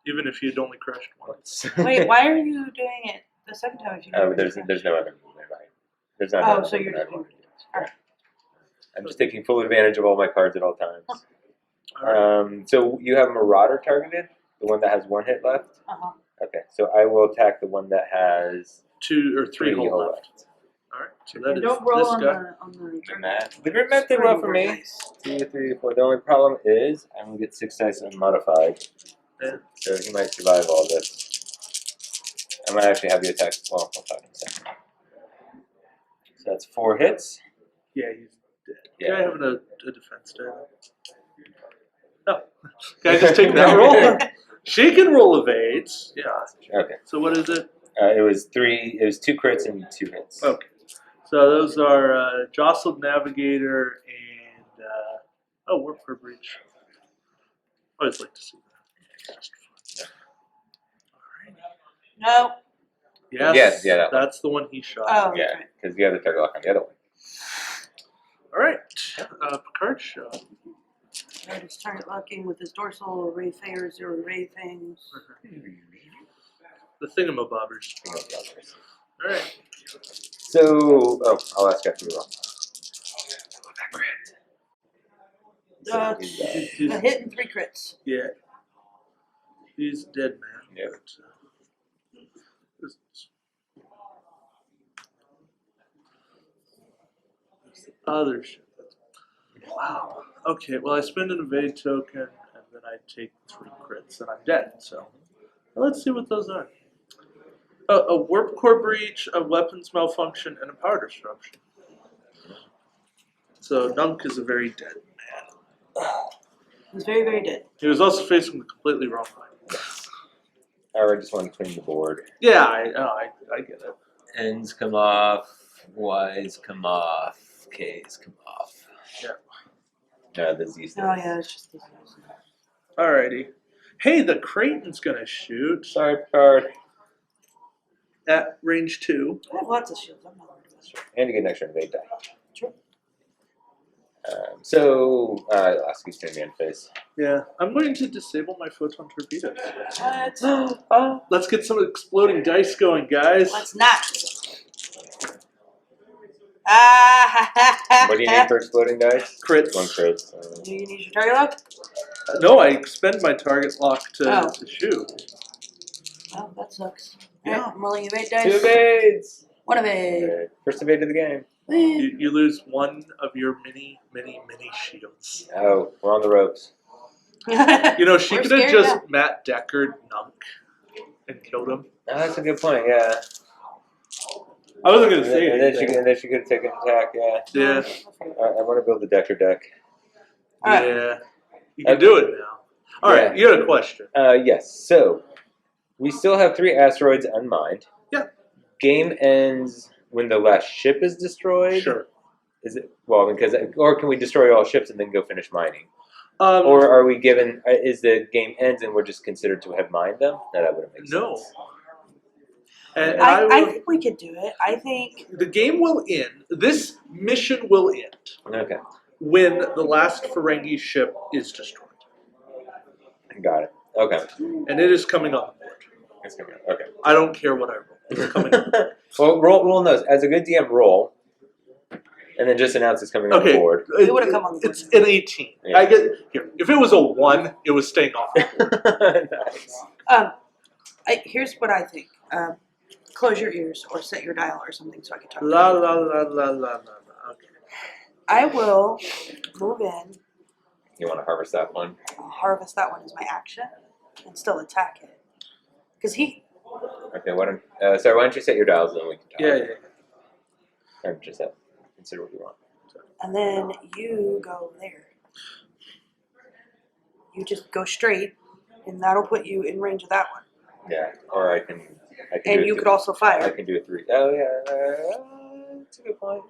Even if you'd only crashed once. Wait, why are you doing it the second time if you There's no other movement, right? There's not. Oh, another so you're movement just I want doing to do. Alright. I'm just taking full advantage of all my cards at all times. All right. So you have Marauder targeted, the one that has 1 hit left. Okay, so I will attack the one that has 2 or 3 3 hole hull left. All right. So that And is don't roll this on guy. the Matt. The grid Matt did well for me. 2, 3, 4. The only problem is I'm gonna get 6 dice unmodified. Yeah. So he might survive all this. I might actually have you attack. Well, I'll talk in a second. So that's 4 hits. Yeah, he's dead. Yeah. Guy having a defense die. Oh, can I just take that roll? She can roll evades. Yeah. Okay. So what is it? It was 2 crits and 2 hits. Okay. So those are Jostled Navigator and Warp for Breach. I always like to see that. It's just fun. No. Yes, Yeah, that one. that's the one he shot. Oh, Yeah, that's right. because you have the target lock on the other one. All right, Picard shot. Right, he's target locking with his dorsal ray fairs or ray things. The thingamabobbers. All right. So, I'll ask after you roll. He's- A hit and 3 crits. Yeah. He's dead, man. Yep. This other shit. Wow. Okay, well, I spend an evade token, and then I take 3 crits, and I'm dead. So, let's see what those are. A warp core breach, a weapons malfunction, and a power disruption. So Nunk is a very dead man. He's very, very dead. He was also facing the completely wrong way. I just want to clean the board. Yeah, I get it. N's come off, Y's come off, K's come off. Yeah. The Z's. Oh, yeah, it's just this. Alrighty. Hey, the Creighton's gonna shoot Sorry, Picard. at range 2. I have lots of shields. I'm not worried about it. And you get an extra invade die. Sure. I'll ask you to stand me in face. Yeah, I'm going to disable my photon torpedoes. What? Let's get some exploding dice going, guys. Let's not. Ah, What do you need for exploding dice? Crits. 1 crit. Do you need your target lock? No, I expend my target lock to shoot. Oh, that sucks. Yeah. Alright, I'm rolling evade 2 dice. evades! 1 evade. Okay. First evade of the game. You lose 1 of your mini shields. Oh, we're on the ropes. You know, she We're could have scared just now. Matt Deckard Nunk and killed him. Oh, that's a good point, yeah. I wasn't going to say And anything. then she could have taken an attack, yeah. Yeah, I want to build the Decker deck. Alright. yeah. You can do it now. Alright, you had a question. Yes, so we still have 3 asteroids unmined. Yeah. Game ends when the last ship is destroyed. Sure. Is it or can we destroy all ships and then go finish mining? Um, Or are we given? Is the game ends and we're just considered to have mined them? No, that wouldn't make No. sense. And I will, think we could do it. I think the game will end. This mission will end Okay, when the last Ferengi ship is destroyed. got it. Okay, And it is coming on the board. it's coming up. Okay. I don't care what I roll. It's coming on. Well, roll those as a good DM. Roll, and then just announce it's coming on the Okay. board. It would've come on the board. It's an 18. Yeah. I get here. If it was a 1, it was staying off the board. Nice. here's what I think. Close your ears or set your dial or something so I can talk to La you. la la la la la. Okay. I will move in, You want to harvest that one? harvest that one as my action, and still attack it. Because he. Okay. Why don't you set your dials and then we can talk. Yeah. Or just consider what you want. And then you go there. You just go straight, and that'll put you in range of that one. Yeah. Or I can. And do you it could also I fire, can do a 3. Oh yeah. That's a good point.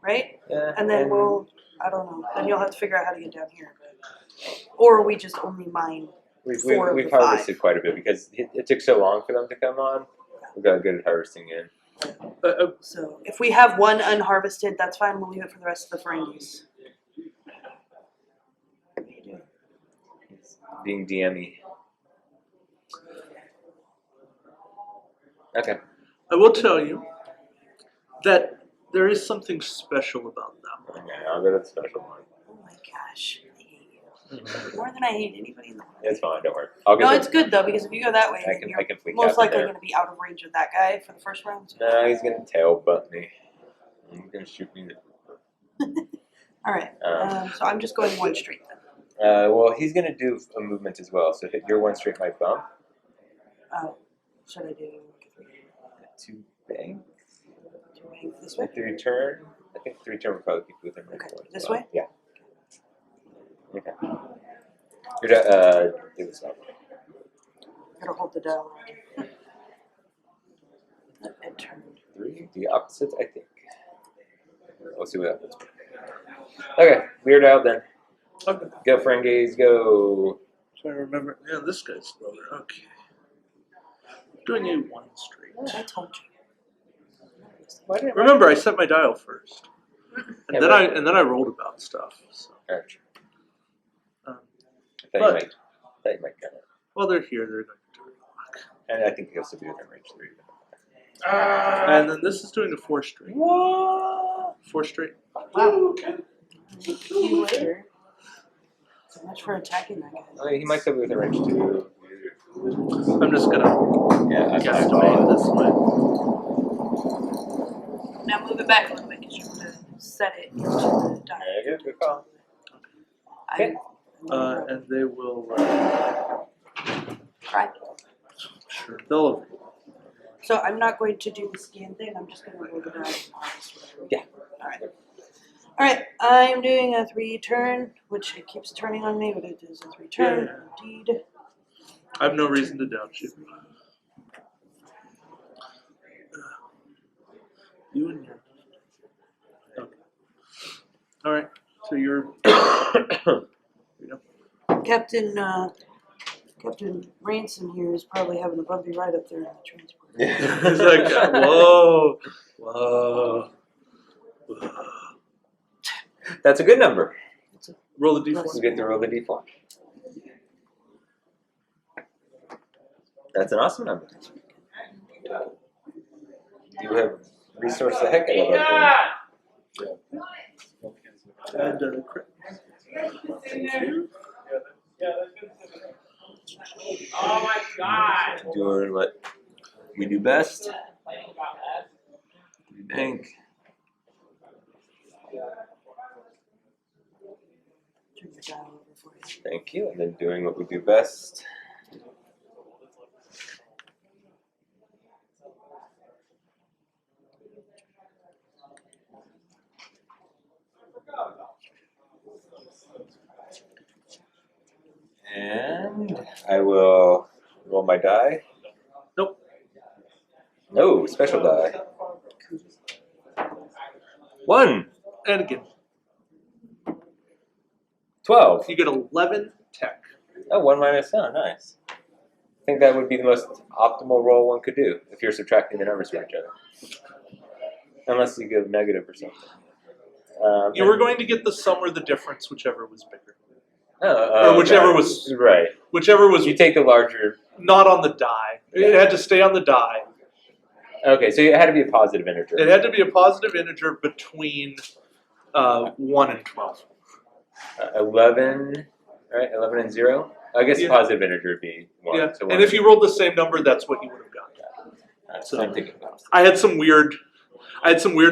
right? Yeah. And then I don't know. Then you'll have to figure out how to get down here. Or we just only mine. We've 4 of we've the harvested 5. quite a bit because it took so long for them to come on. We got good at harvesting in. So if we have 1 unharvested, that's fine. We'll leave it for the rest of the Ferengis. Being DME. Okay. I will tell you that there is something special about them. Okay, I'll go to the special one. Oh my gosh, I hate you. More than I hate anybody in the world. It's fine, don't worry. I'll No, go it's good though, because if you go that way, I then can you're flee most Captain likely there. going to be out of range of that guy for the first round. No, he's gonna tail butt me. He's gonna shoot me. Alright, so I'm just going one straight then. Well, he's gonna do a movement as well. So hit your one straight might bump. Oh, should I do 2 bang. 2 bang this way? 3 turn. I think 3 turn would probably keep within range. Okay, as this well. way? Yeah. Okay. You're do this one. Gotta hold the dial. And turn. 3. The opposite, I think. We'll see what happens. Okay, weird out then. Okay. Go Ferengis, go. So I remember. Yeah, this guy's slower. Okay. Doing you one straight. I told you. Why did Remember, I set my dial first, and Yeah, then I rolled about stuff. So, Gotcha. um, I thought you might get it. while they're here, they're going to do a And I think he'll still be within range 3. And then this is doing a 4 straight. What? 4 straight. Wow. See you later. So much for attacking that guy. Oh, he might still be within range 2. I'm just gonna Yeah, I guesstimate this way. Now move it back a little bit because you want to set it into the dial. There you go, good call. Okay. And they will. Try. Sure. They'll. So I'm not going to do the scan thing. I'm just going to roll the die. Yeah. All right. All right. I'm doing a 3 turn, which it keeps turning on me, but it is a 3 turn. Indeed. I have no reason to doubt you. You and your. Okay. All right. So you're. Captain Ransom here is probably having a bumpy ride up there in the transport. Yeah. It's like, whoa, whoa. That's a good number. Roll the d4. You get to roll the d4. That's an awesome number. You have resourced the heck out of that And crit. Oh my god! thing. Doing what we do best. We bank. Turn the dial over for you. Thank you. And then doing what we do best. And I will roll my die. Nope. No, special die. 1. And again. 12. You get 11 tech. Oh, 1 minus. Oh, nice. I think that would be the most optimal roll one could do if you're subtracting the numbers from each other. Unless you go negative or something. You were going to get the sum or the difference, whichever was bigger. or whichever was- right. Whichever was You take the larger. not on the die. It had to stay on the die. Okay, so it had to be a positive integer. It had to be a positive integer between 1 and 12. 11, right? 11 and 0. I guess Yeah. a positive integer would be 1. Yeah, So and 1. if you rolled the same number, that's what you would have gotten. So I'm thinking about I had some weird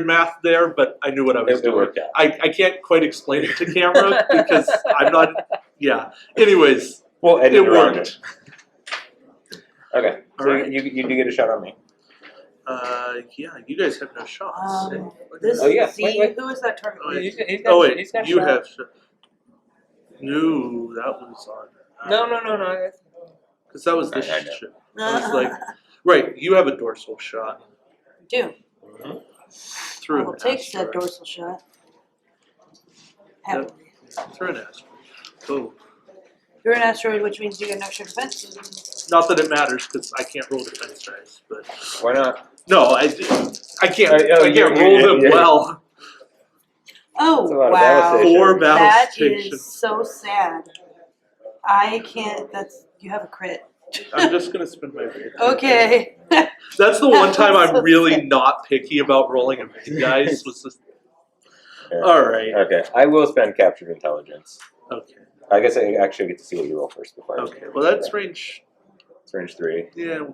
math there, but I knew what I was it doing. worked out. I can't quite explain it to camera because I'm not. Yeah. Anyways, We'll edit it around worked. Okay, so Alright. you do get a shot on me. Yeah, you guys have no shots. This Oh, yeah. Z, Wait. who is that target? Oh, yeah. He's got Oh wait, he's got you shot. have. No, that was on. No. Because that was this I know. shit. I was like, right, you have a dorsal shot Do. through I an will take asteroid. said dorsal shot. Happily. Through an asteroid. Oh. You're an asteroid, which means you get no extra defense. Not that it matters because I can't roll defense dice, but Why not? no, I can't. I can't you- roll them yeah. well. Oh, That's a lot of wow. battle station. 4 battle That stations. is so sad. I can't, you have a crit. I'm just gonna spin my bank. Okay. That's the one time I'm really not picky about rolling a bank, guys. Was just... Yeah. All right. Okay, I will spend captured intelligence. Okay. I guess I actually get to see what you roll first before. Okay. Well, that's range. It's range 3. Yeah.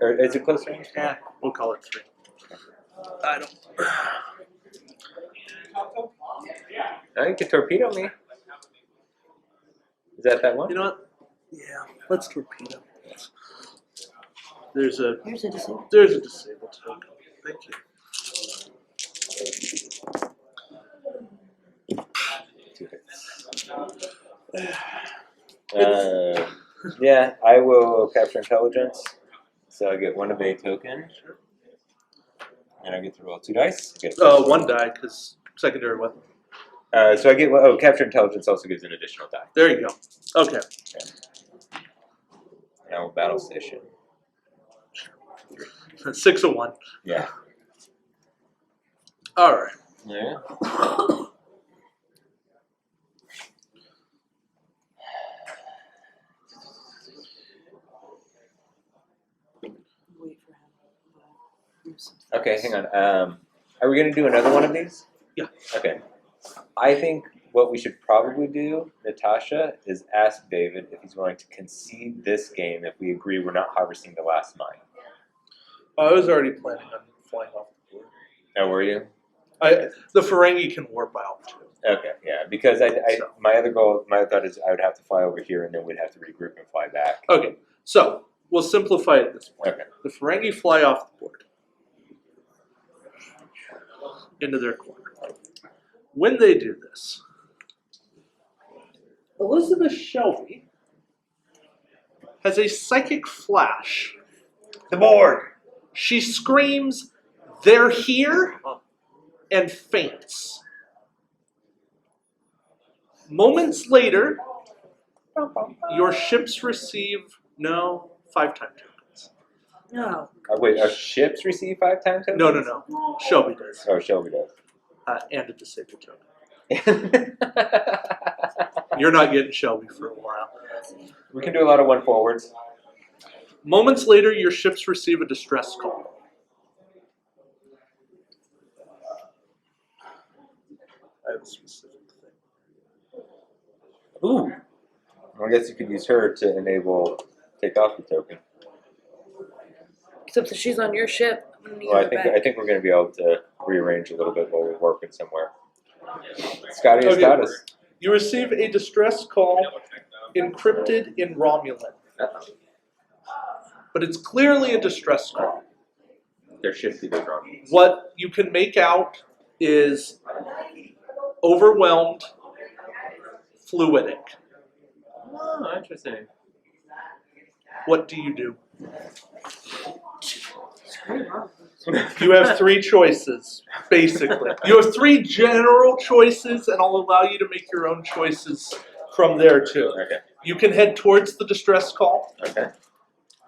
Or is it close range? Yeah. We'll call it 3. I don't. Oh, you can torpedo me. Is that one? You know what? Yeah. Let's torpedo. There's a disabled token. Thank you. Yeah, I will capture intelligence. So I get 1 of a token. And I get to roll 2 dice. I get a 1 die, because secondary weapon. So I get capture intelligence also gives an additional die. There you go. Okay. Now battle station. 6 of 1. Yeah. All right. Yeah. Wait for him. Okay, hang on. Are we gonna do another one of these? Yeah. Okay. I think what we should probably do, Natasha, is ask David if he's willing to concede this game if we agree we're not harvesting the last mine. I was already planning on flying off the board. Oh, were you? The Ferengi can warp out too. Okay, yeah. Because my other thought is I would have to fly over here and then we'd have to regroup and fly back. Okay, so we'll simplify it this way. Okay. The Ferengi fly off the board into their corner. When they do this, Elizabeth Shelby has a psychic flash. The board! She screams, "They're here!" and faints. Moments later, your ships receive 5 time tokens. No. Wait, our ships receive 5 times? No. Shelby does. Oh, Shelby does. And a disabled token. You're not getting Shelby for a while. We can do a lot of 1 forwards. Moments later, your ships receive a distress call. I have a specific thing. Ooh. Well, I guess you could use her to enable take off the token. Except that she's on your ship. I'm gonna need Well, her I back. think we're going to be able to rearrange a little bit while we're working somewhere. Scotty has Okay. got us. You receive a distress call encrypted in Romulan. But it's clearly a distress call. They're shifty, they're wrong. What you can make out is overwhelmed, fluidic. Oh, interesting. What do you do? You have 3 choices, basically. You have 3 general choices, and I'll allow you to make your own choices from there, too. Okay. You can head towards the distress call. Okay.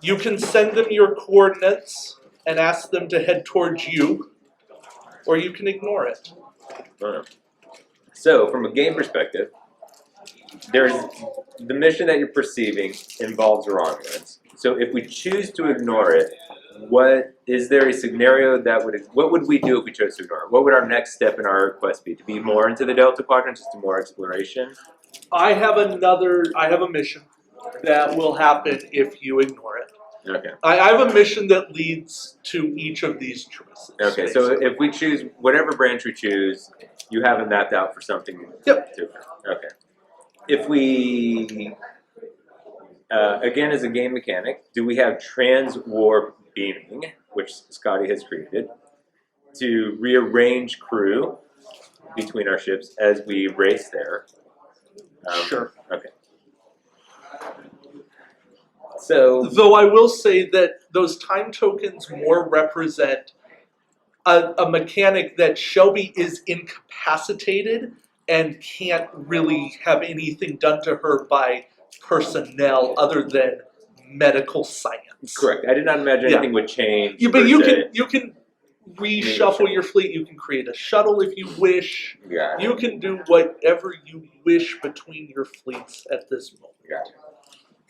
You can send them your coordinates and ask them to head towards you, or you can ignore it. So, from a game perspective, there's the mission that you're perceiving involves Romulans. So, if we choose to ignore it, is there a scenario what would we do if we chose to ignore it? What would our next step in our quest be? To be more into the Delta Quadrant, just to more exploration? I have a mission that will happen if you ignore it. Okay. I have a mission that leads to each of these choices. Okay, so if we choose whatever branch we choose, you have it mapped out for something. Yep. Okay. If we, again as a game mechanic, do we have trans-warp beaming, which Scotty has created, to rearrange crew between our ships as we race there? Sure. Okay. So, Though I will say that those time tokens more represent a mechanic that Shelby is incapacitated and can't really have anything done to her by personnel other than medical science. correct. I did not imagine anything would change. But per you se. can reshuffle your fleet. You can create a shuttle if you wish. Got it. You can do whatever you wish between your fleets at this moment. Got it.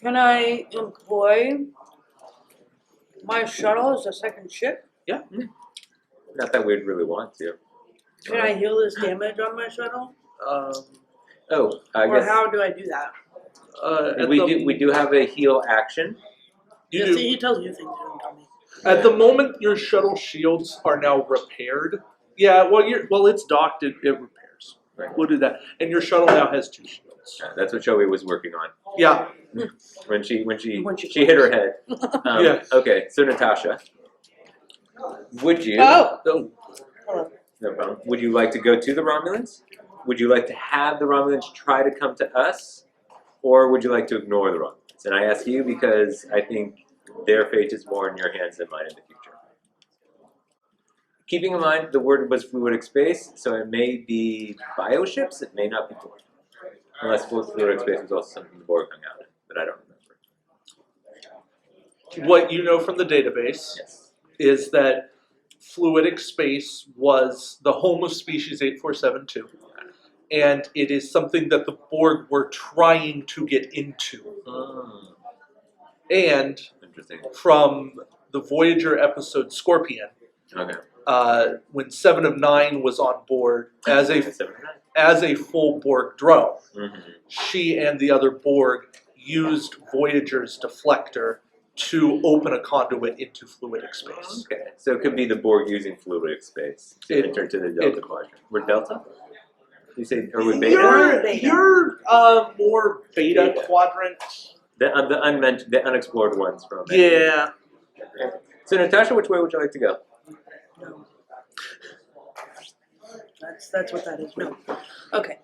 Can I employ my shuttle as a second ship? Not that we'd really want to. Can I heal this damage on my shuttle? Oh, I Or guess how do I do that? we do have a heal action. You Yeah, do. see, he tells you things, he doesn't tell me. At the moment, your shuttle shields are now repaired. Yeah, well, it's docked. It repairs. Right. We'll do that. And your shuttle now has 2 shields. That's what Joey was working on Yeah. when she When she hit her head. Yeah. Okay, so Natasha, would you? Oh! So, No problem. Would you like to go to the Romulans? Would you like to have the Romulans try to come to us, or would you like to ignore the Romulans? And I ask you because I think their fate is more in your hands than mine in the future. Keeping in mind the word was fluidic space, so it may be bioships, it may not be Borg. Unless fluidic space was also something the Borg hung out in, but I don't remember. what you know from the database Yes. is that fluidic space was the home of species 8472. And it is something that the Borg were trying to get into. And Interesting. from the Voyager episode Scorpion, Okay. when 7 of 9 was on board as a 7 full Borg drone, Mm-hmm. she and the other Borg used Voyager's deflector to open a conduit into fluidic space. Okay, so it could be the Borg using fluidic space to enter to the Delta Quadrant. We're Delta? You say, or we Beta? You're more Beta quadrant. The unexplored ones from it. Yeah. So Natasha, which way would you like to go? No. That's what that is. No. Okay.